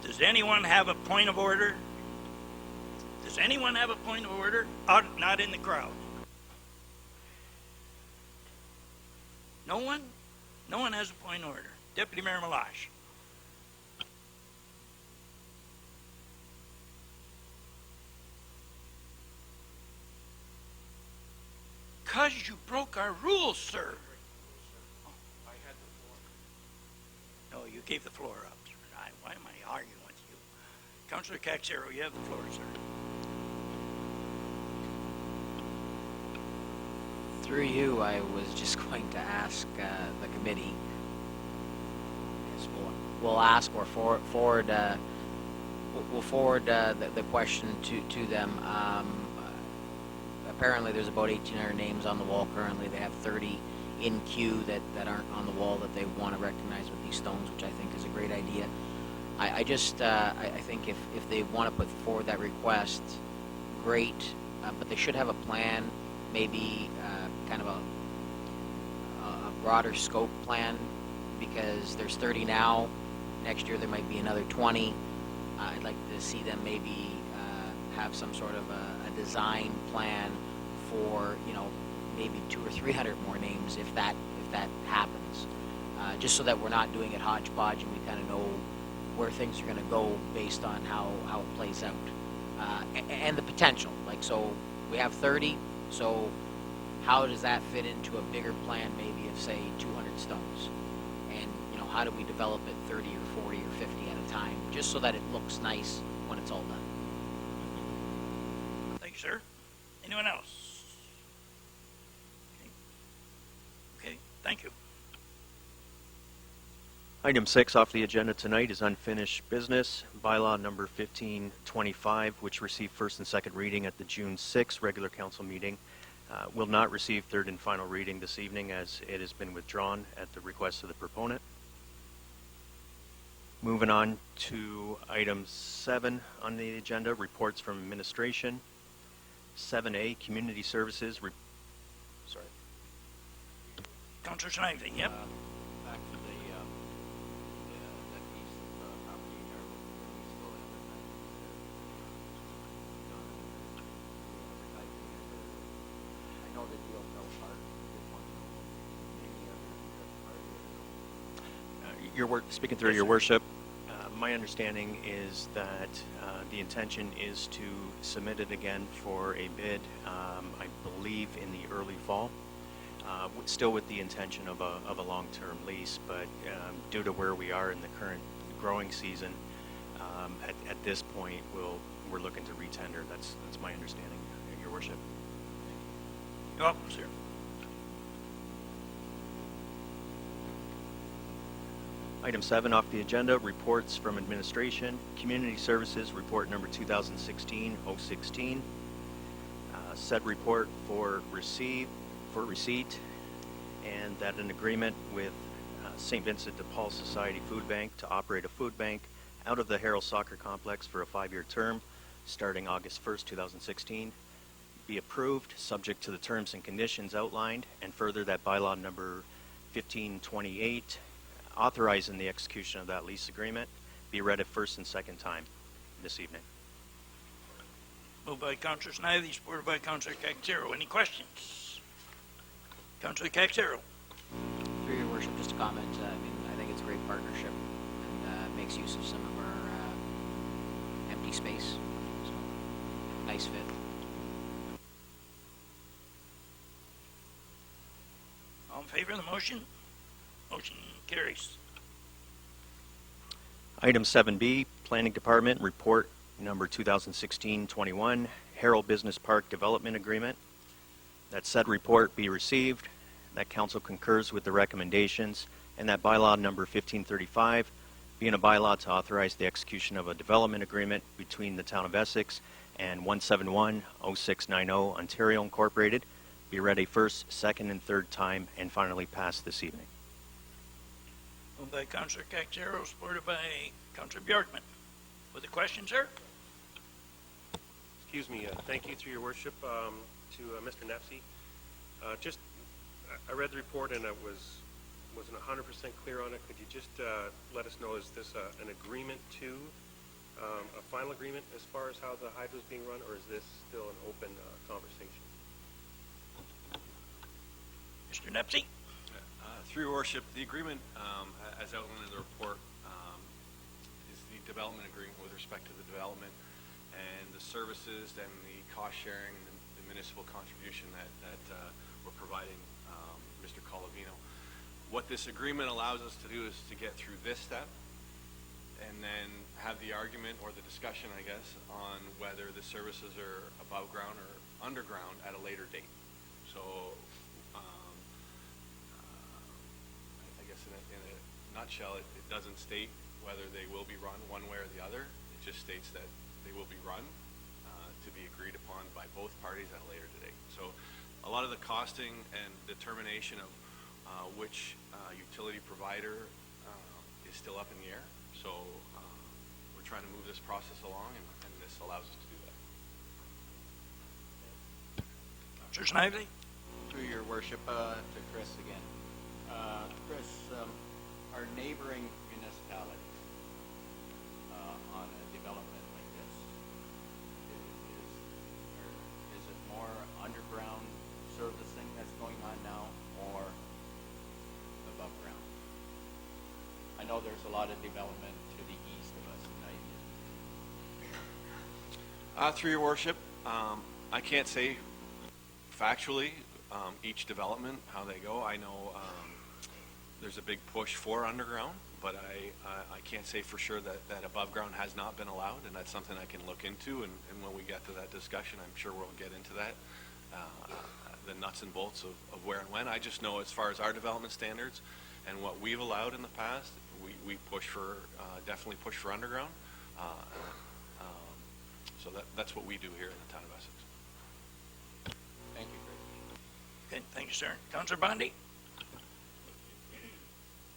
Does anyone have a point of order? Does anyone have a point of order? Not in the crowd. No one? No one has a point of order. Deputy Mayor Malash. Because you broke our rules, sir. I had the floor. No, you gave the floor up, sir. Why am I arguing with you? Councillor Caxero, you have the floor, sir. Through you, I was just going to ask the committee. Yes, we'll ask or forward. We'll forward the question to them. Apparently, there's about 1,800 names on the wall currently. They have 30 in queue that aren't on the wall that they want to recognize with these stones, which I think is a great idea. I think if they want to put forward that request, great, but they should have a plan, maybe kind of a broader scope plan, because there's 30 now. Next year there might be another 20. I'd like to see them maybe have some sort of a design plan for, maybe 200 or 300 more names if that happens, just so that we're not doing it hodgepodge and we kind of know where things are going to go based on how it plays out, and the potential. Like, so We have 30, so how does that fit into a bigger plan, maybe of say 200 stones? And how do we develop it 30 or 40 or 50 at a time, just so that it looks nice when it's all done? Thank you, sir. Anyone else? Okay, thank you. Item 6 off the agenda tonight is unfinished business. Bylaw number 1525, which received first and second reading at the June 6th regular council meeting, will not receive third and final reading this evening as it has been withdrawn at the request of the proponent. Moving on to item 7 on the agenda, reports from administration. 7A, community services. Sorry. Councillor Snively, yep. Back to that piece of property in our local, we still have it. I know the deal fell apart. Speaking through your worship, my understanding is that the intention is to submit it again for a bid, I believe in the early fall, still with the intention of a long-term lease, but due to where we are in the current growing season, at this point we're looking to retender. That's my understanding, your worship. You're welcome, sir. Item 7 off the agenda, reports from administration. Community Services, report number 2016-016. Said report for receipt, and that an agreement with St. Vincent de Paul Society Food Bank to operate a food bank out of the Harold Soccer Complex for a 5-year term starting August 1st, 2016. Be approved, subject to the terms and conditions outlined, and further that bylaw number 1528, authorizing the execution of that lease agreement, be read a first and second time this evening. Moved by Councillor Snively, supported by Councillor Caxero. Any questions? Councillor Caxero. Through your worship, just a comment. I think it's a great partnership and makes use of some of our empty space. So, nice fit. All in favor of the motion? Motion carries. Item 7B, Planning Department, report number 2016-21, Harold Business Park Development Agreement. That said report be received, that council concurs with the recommendations, and that bylaw number 1535, being a bylaw to authorize the execution of a development agreement between the town of Essex and 171-0690 Ontario Incorporated, be read a first, second, and third time, and finally passed this evening. Moved by Councillor Caxero, supported by Councillor Bjorkman. With a question, sir? Excuse me, thank you, through your worship, to Mr. Nefsey. I read the report and I wasn't 100% clear on it. Could you just let us know, is this an agreement to, a final agreement as far as how the hydro is being run, or is this still an open conversation? Mr. Nefsey? Through your worship, the agreement, as outlined in the report, is the development agreement with respect to the development and the services and the cost sharing and the municipal contribution that we're providing Mr. Colavino. What this agreement allows us to do is to get through this step and then have the argument or the discussion, I guess, on whether the services are above ground or underground at a later date. So I guess in a nutshell, it doesn't state whether they will be run one way or the other. It just states that they will be run to be agreed upon by both parties at a later date. So a lot of the costing and determination of which utility provider is still up in the air. So we're trying to move this process along, and this allows us to do that. Councillor Snively? Through your worship, to Chris again. Chris, our neighboring municipalities on a development like this, is it more underground servicing that's going on now or above ground? I know there's a lot of development to the east of us in Through your worship, I can't say factually each development, how they go. I know there's a big push for underground, but I can't say for sure that above ground has not been allowed, and that's something I can look into, and when we get to that discussion, I'm sure we'll get into that, the nuts and bolts of where and when. I just know as far as our development standards and what we've allowed in the past, we push for, definitely push for underground. So that's what we do here in the town of Essex. Thank you, Greg. Okay, thank you, sir. Councillor Bondi?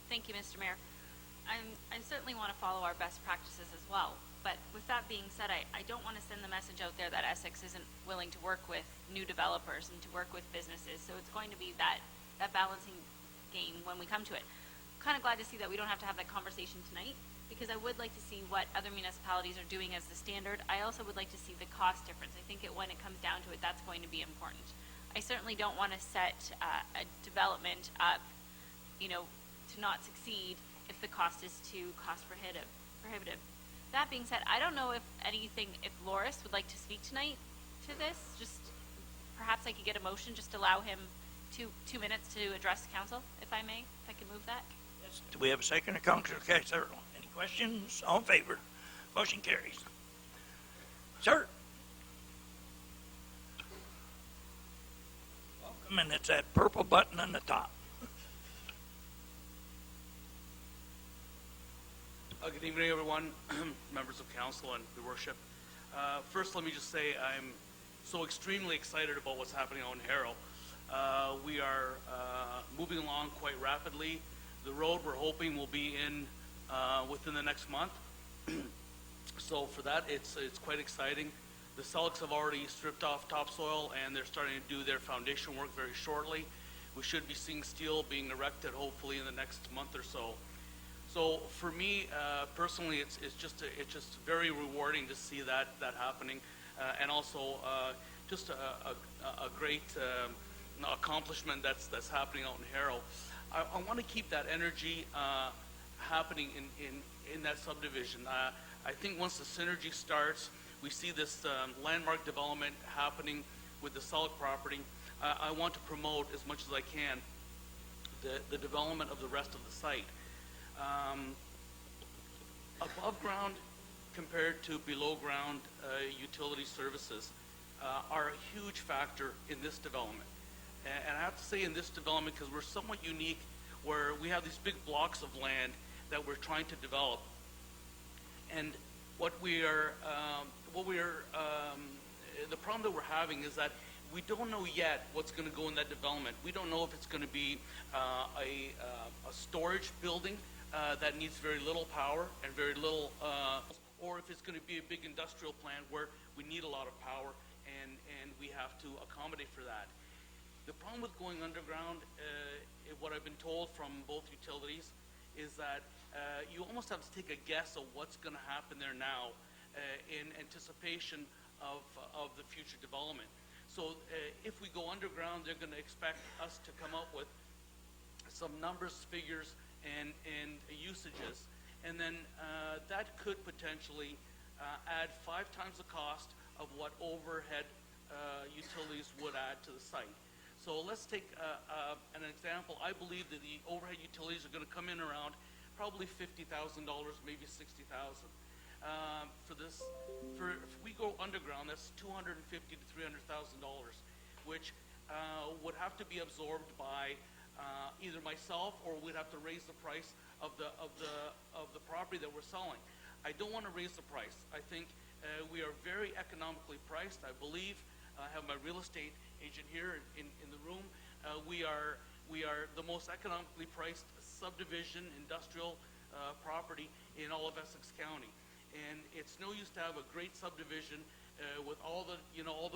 Thank you, Mr. Mayor. I certainly want to follow our best practices as well, but with that being said, I don't want to send the message out there that Essex isn't willing to work with new developers and to work with businesses, so it's going to be that balancing game when we come to it. I'm kind of glad to see that we don't have to have that conversation tonight, because I would like to see what other municipalities are doing as the standard. I also would like to see the cost difference. I think when it comes down to it, that's going to be important. I certainly don't want to set a development up, to not succeed if the cost is too cost prohibitive. That being said, I don't know if Loris would like to speak tonight to this. Just perhaps I could get a motion, just allow him two minutes to address council, if I may, if I can move that. Yes. Do we have a second, Councillor Casserole? Any questions? All in favor? Motion carries. Sir? Welcome, and it's that purple button on the top. Good evening, everyone, members of council and the worship. First, let me just say I'm so extremely excited about what's happening on Harrow. We are moving along quite rapidly. The road we're hoping will be in within the next month. So for that, it's quite exciting. The Selks have already stripped off topsoil and they're starting to do their foundation work very shortly. We should be seeing steel being erected hopefully in the next month or so. So for me personally, it's just very rewarding to see that happening, and also just a great accomplishment that's happening out in Harrow. I want to keep that energy happening in that subdivision. I think once the synergy starts, we see this landmark development happening with the Selk property. I want to promote as much as I can the development of the rest of the site. Above ground compared to below ground utility services are a huge factor in this development. And I have to say in this development, because we're somewhat unique, where we have these big blocks of land that we're trying to develop. And the problem that we're having is that we don't know yet what's going to go in that development. We don't know if it's going to be a storage building that needs very little power and very little, or if it's going to be a big industrial plant where we need a lot of power and we have to accommodate for that. The problem with going underground, what I've been told from both utilities, is that you almost have to take a guess of what's going to happen there now in anticipation of the future development. So if we go underground, they're going to expect us to come up with some numbers, figures, and usages, and then that could potentially add 5 times the cost of what overhead utilities would add to the site. So let's take an example. I believe that the overhead utilities are going to come in around probably $50,000, maybe $60,000. For if we go underground, that's $250,000 to $300,000, which would have to be absorbed by either myself or we'd have to raise the price of the property that we're selling. I don't want to raise the price. I think we are very economically priced. I believe I have my real estate agent here in the room. We are the most economically priced subdivision industrial property in all of Essex County, and it's no use to have a great subdivision with all the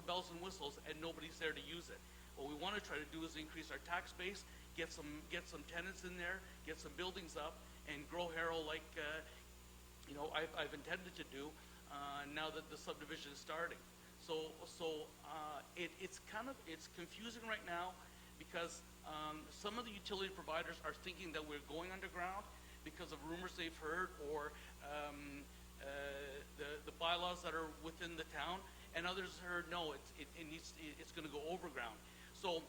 bells and whistles and nobody's there to use it. What we want to try to do is increase our tax base, get some tenants in there, get some buildings up, and grow Harrow like I've intended to do now that the subdivision is starting. So it's confusing right now because some of the utility providers are thinking that we're going underground because of rumors they've heard or the bylaws that are within the town, and others heard no, it's going to go overground. So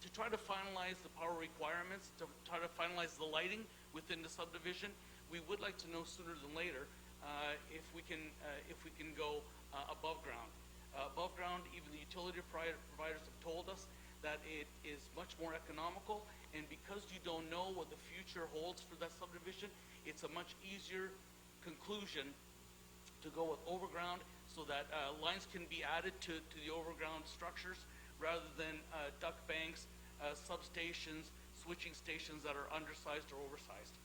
to try to finalize the power requirements, to try to finalize the lighting within the subdivision, we would like to know sooner than later if we can go above ground. Above ground, even the utility providers have told us that it is much more economical, and because you don't know what the future holds for that subdivision, it's a much easier conclusion to go with overground so that lines can be added to the overground structures rather than duct banks, substations, switching stations that are undersized or oversized.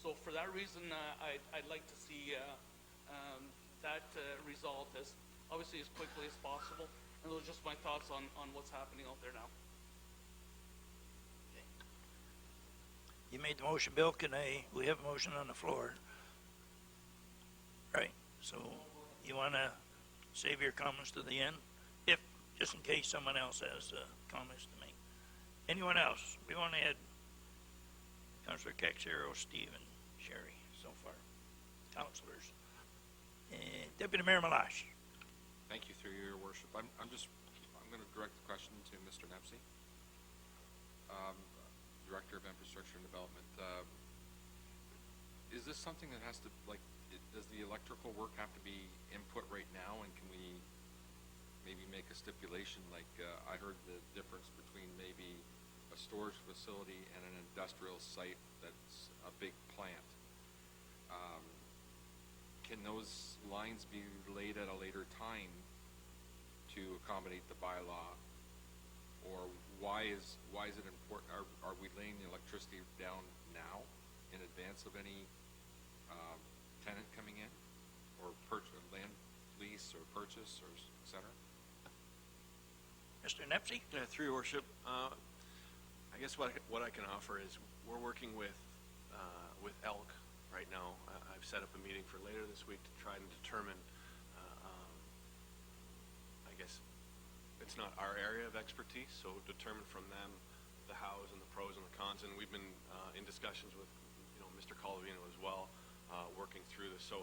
So for that reason, I'd like to see that resolved as obviously as quickly as possible. And those are just my thoughts on what's happening out there now. You made the motion, Bill. We have a motion on the floor. Right. So you want to save your comments to the end? Just in case someone else has comments to make. Anyone else? We want to add Councillor Caxero, Steve, and Sherry so far. Councillors. Deputy Mayor Malash. Thank you, through your worship. I'm going to direct the question to Mr. Nepsey, Director of Infrastructure and Development. Is this something that has to, does the electrical work have to be input right now, and can we maybe make a stipulation, I heard the difference between maybe a storage facility and an industrial site that's a big plant. Can those lines be laid at a later time to accommodate the bylaw? Or why is it important? Are we laying the electricity down now in advance of any tenant coming in, or land lease or purchase, or et cetera? Mr. Nepsey? Through your worship, I guess what I can offer is we're working with ELK right now. I've set up a meeting for later this week to try and determine, I guess it's not our area of expertise, so determine from them the hows and the pros and the cons. And we've been in discussions with Mr. Colavino as well, working through this. So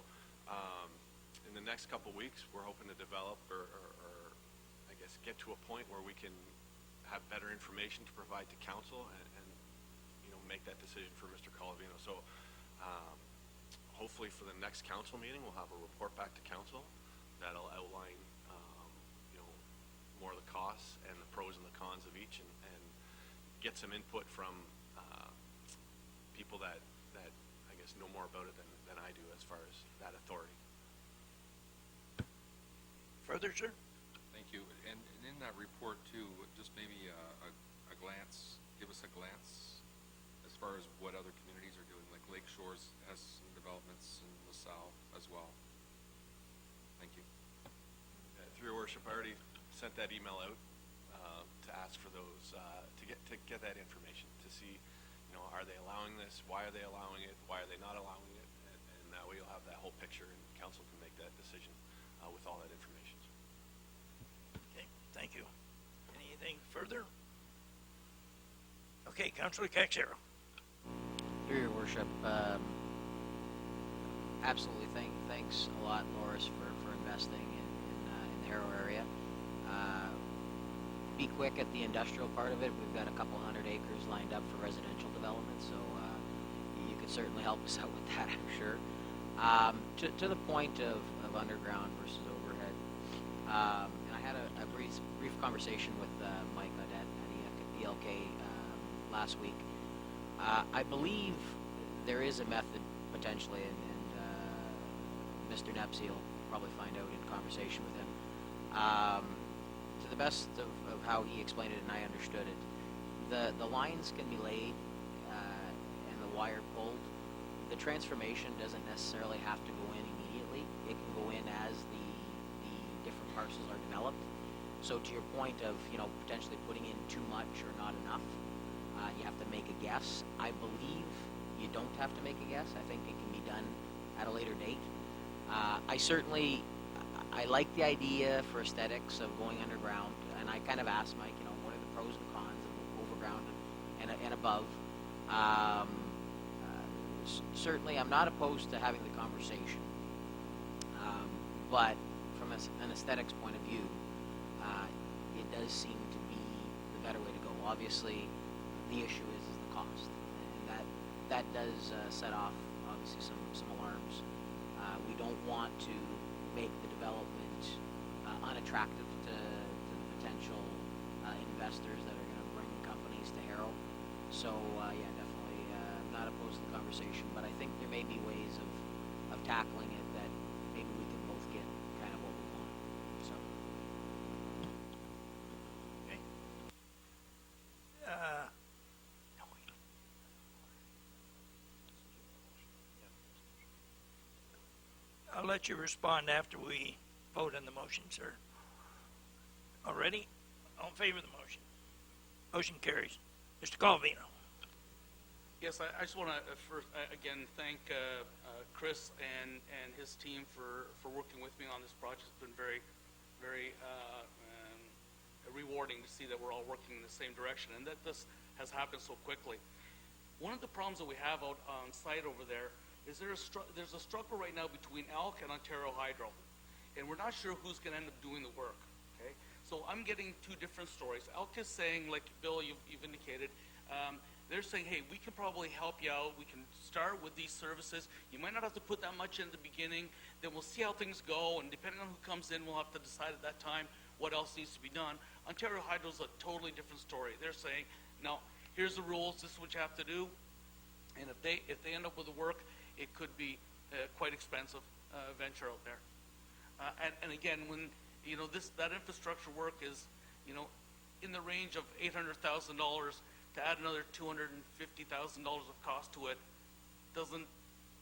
in the next couple weeks, we're hoping to develop or I guess get to a point where we can have better information to provide to council and make that decision for Mr. Colavino. So hopefully for the next council meeting, we'll have a report back to council that'll outline more of the costs and the pros and the cons of each, and get some input from people that I guess know more about it than I do as far as that authority. Further, sir? Thank you. And in that report too, just maybe a glance, give us a glance as far as what other communities are doing, like Lake Shores has some developments in LaSalle as well. Thank you. Through your worship, I already sent that email out to ask for those, to get that information, to see, are they allowing this? Why are they allowing it? Why are they not allowing it? And that way you'll have that whole picture, and council can make that decision with all that information. Okay, thank you. Anything further? Okay, Councillor Caxero. Through your worship, absolutely thanks a lot, Loris, for investing in the Harrow area. Be quick at the industrial part of it. We've got a couple hundred acres lined up for residential development, so you could certainly help us out with that, I'm sure. To the point of underground versus overhead, and I had a brief conversation with Mike at ELK last week. I believe there is a method potentially, and Mr. Nepsey will probably find out in conversation with him. To the best of how he explained it and I understood it, the lines can be laid and the wire pulled. The transformation doesn't necessarily have to go in immediately. It can go in as the different parcels are developed. So to your point of potentially putting in too much or not enough, you have to make a guess. I believe you don't have to make a guess. I think it can be done at a later date. I like the idea for aesthetics of going underground, and I kind of asked Mike, what are the pros and cons of overground and above. Certainly, I'm not opposed to having the conversation, but from an aesthetics point of view, it does seem to be the better way to go. Obviously, the issue is the cost, and that does set off obviously some alarms. We don't want to make the development unattractive to the potential investors that are going to bring companies to Harrow. So yeah, definitely not opposed to the conversation, but I think there may be ways of tackling it that maybe we can both get kind of what we want. So. Okay. I'll let you respond after we vote on the motion, sir. Already? All in favor of the motion? Motion carries. Mr. Calvino. Yes, I just want to first, again, thank Chris and his team for working with me on this project. It's been very, very rewarding to see that we're all working in the same direction and that this has happened so quickly. One of the problems that we have out on site over there is there's a struggle right now between ELK and Ontario Hydro, and we're not sure who's going to end up doing the work. Okay, so I'm getting two different stories. ELK is saying, like Bill, you've indicated, they're saying, hey, we can probably help you out. We can start with these services. You might not have to put that much in the beginning. Then we'll see how things go, and depending on who comes in, we'll have to decide at that time what else needs to be done. Ontario Hydro is a totally different story. They're saying, no, here's the rules. This is what you have to do. And if they end up with the work, it could be quite expensive venture out there. And again, when that infrastructure work is in the range of $800,000, to add another $250,000 of cost to it doesn't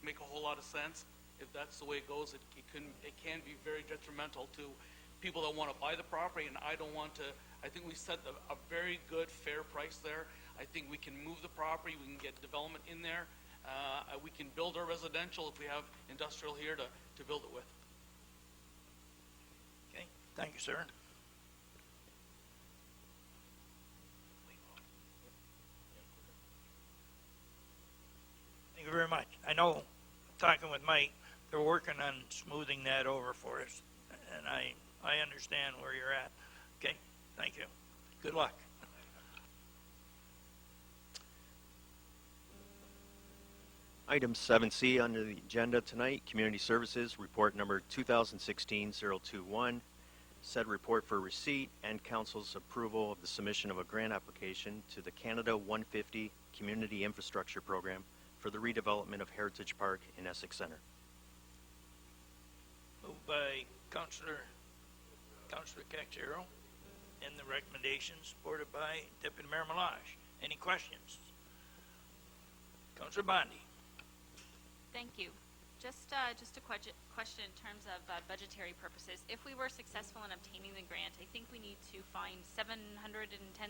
make a whole lot of sense. If that's the way it goes, it can be very detrimental to people that want to buy the property, and I don't want to. I think we set a very good, fair price there. I think we can move the property, we can get development in there. We can build our residential if we have industrial here to build it with. Okay, thank you, sir. Thank you very much. I know, talking with Mike, they're working on smoothing that over for us, and I understand where you're at. Okay, thank you. Good luck. Item 7C under the agenda tonight, Community Services, Report Number 2016-021. Said report for receipt and Council's approval of the submission of a grant application to the Canada 150 Community Infrastructure Program for the redevelopment of Heritage Park in Essex Centre. Moved by Councillor Cacciaro, and the recommendation supported by Deputy Mayor Malage. Any questions? Councillor Bondi. Thank you. Just a question in terms of budgetary purposes. If we were successful in obtaining the grant, I think we need to find $710,000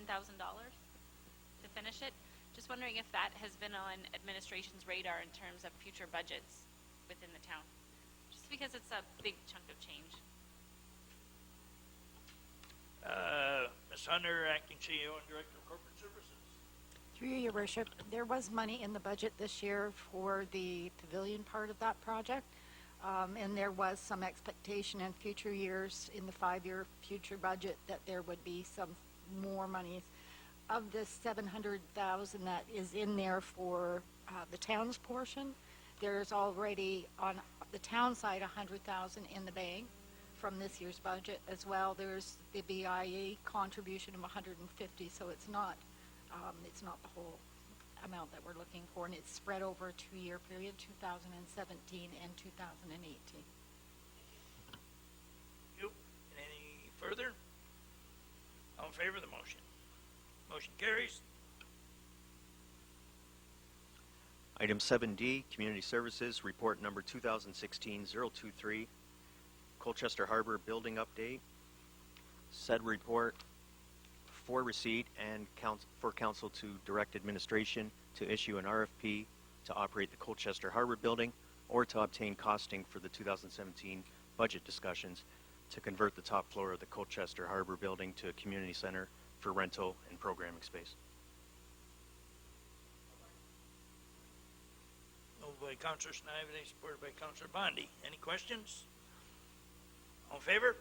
to finish it. Just wondering if that has been on administration's radar in terms of future budgets within the town. Just because it's a big chunk of change. Ms. Hunter, Acting CEO and Director of Corporate Services. Through you, Your Worship, there was money in the budget this year for the pavilion part of that project, and there was some expectation in future years in the 5-year future budget that there would be some more money. Of this $700,000 that is in there for the town's portion, there's already on the town side $100,000 in the bank from this year's budget as well. There's the BIA contribution of $150,000, so it's not the whole amount that we're looking for, and it's spread over a 2-year period, 2017 and 2018. Thank you. Any further? All in favor of the motion? Motion carries. Item 7D, Community Services, Report Number 2016-023, Colchester Harbor Building Update. Said report for receipt and for Council to direct administration to issue an RFP to operate the Colchester Harbor Building or to obtain costing for the 2017 budget discussions to convert the top floor of the Colchester Harbor Building to a community center for rental and programming space. Moved by Councillor Snively, supported by Councillor Bondi. Any questions? All in favor?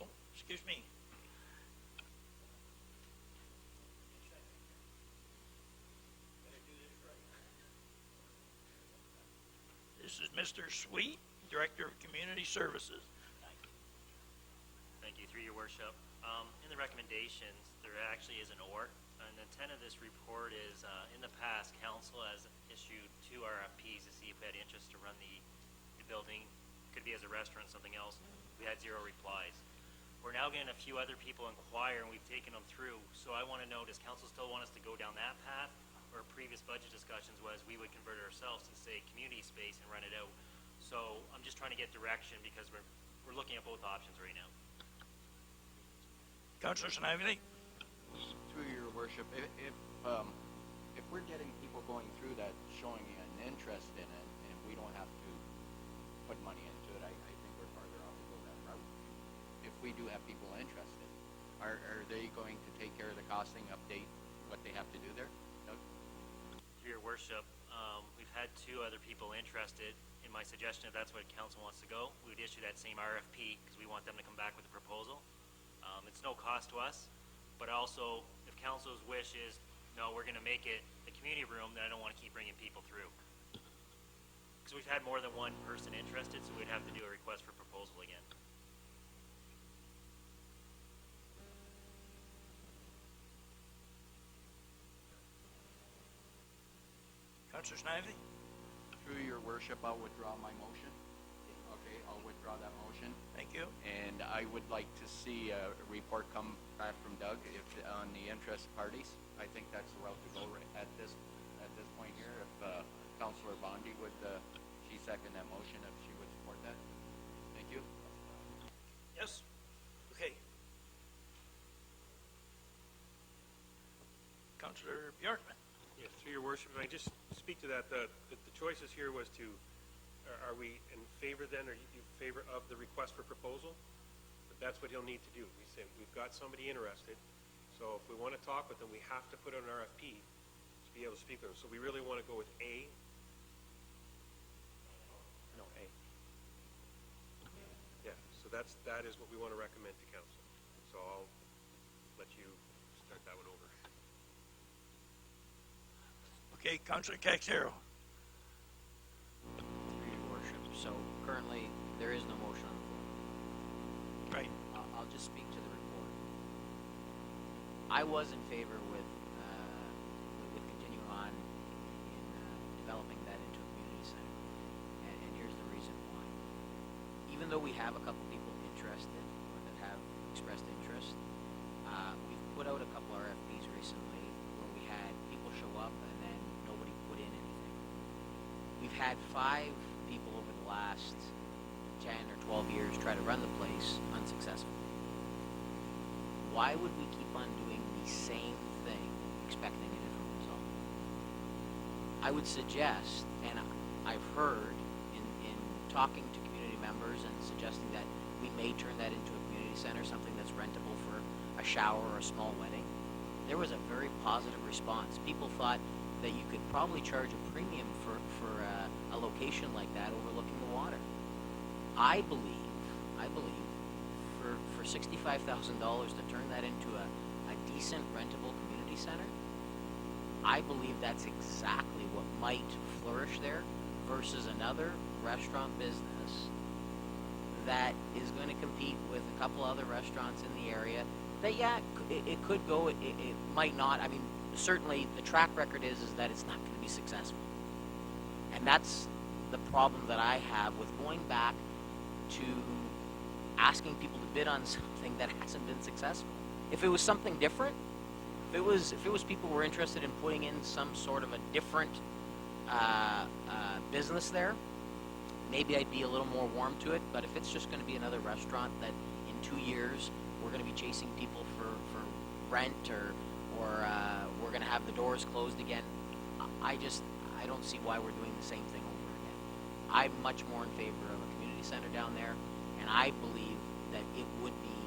Oh, excuse me. This is Mr. Sweet, Director of Community Services. Thank you, through your worship. In the recommendations, there actually is an or. And the intent of this report is, in the past, council has issued 2 RFPs to see if they had interest to run the building. Could be as a restaurant, something else. We had 0 replies. We're now getting a few other people inquire, and we've taken them through. So I want to know, does council still want us to go down that path? Or previous budget discussions was we would convert it ourselves to say community space and rent it out. So I'm just trying to get direction because we're looking at both options right now. Councillor Snively? Through your worship, if we're getting people going through that showing an interest in it, and we don't have to put money into it, I think we're farther off to go that route. If we do have people interested, are they going to take care of the costing, update what they have to do there? Doug? Through your worship, we've had 2 other people interested. In my suggestion, if that's what council wants to go, we would issue that same RFP because we want them to come back with a proposal. It's no cost to us, but also if council's wish is, no, we're going to make it a community room, then I don't want to keep bringing people through. Because we've had more than 1 person interested, so we'd have to do a request for proposal again. Councillor Snively? Through your worship, I'll withdraw my motion. Okay, I'll withdraw that motion. Thank you. And I would like to see a report come back from Doug on the interested parties. I think that's the route to go at this point here. If Councillor Bondi would, she second that motion, if she would support that. Thank you. Yes? Okay. Councillor Bjorkman? Yes, through your worship, and I just speak to that, the choices here was to, are we in favor then, or you in favor of the request for proposal? But that's what he'll need to do. We say, we've got somebody interested, so if we want to talk with them, we have to put out an RFP to be able to speak with them. So we really want to go with A? No, A. Yeah, so that is what we want to recommend to council. So I'll let you start that one over. Okay, Councillor Caxero. Through your worship. So currently, there is no motion on the floor. Right. I'll just speak to the report. I was in favor with continuing on in developing that into a community center. And here's the reason why. Even though we have a couple people interested, or that have expressed interest, we've put out a couple RFPs recently where we had people show up and then nobody put in anything. We've had 5 people over the last 10 or 12 years try to run the place unsuccessfully. Why would we keep on doing the same thing expecting a different result? I would suggest, and I've heard in talking to community members and suggesting that we may turn that into a community center, something that's rentable for a shower or a small wedding. There was a very positive response. People thought that you could probably charge a premium for a location like that overlooking the water. I believe for $65,000 to turn that into a decent rentable community center, I believe that's exactly what might flourish there versus another restaurant business that is going to compete with a couple other restaurants in the area that, yeah, it could go, it might not. I mean, certainly the track record is that it's not going to be successful. And that's the problem that I have with going back to asking people to bid on something that hasn't been successful. If it was something different, if it was people who were interested in putting in some sort of a different business there, maybe I'd be a little more warm to it. But if it's just going to be another restaurant that in 2 years we're going to be chasing people for rent, or we're going to have the doors closed again, I don't see why we're doing the same thing over again. I'm much more in favor of a community center down there, and I believe that it would be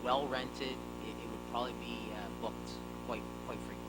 well rented. It would probably be booked quite frequently.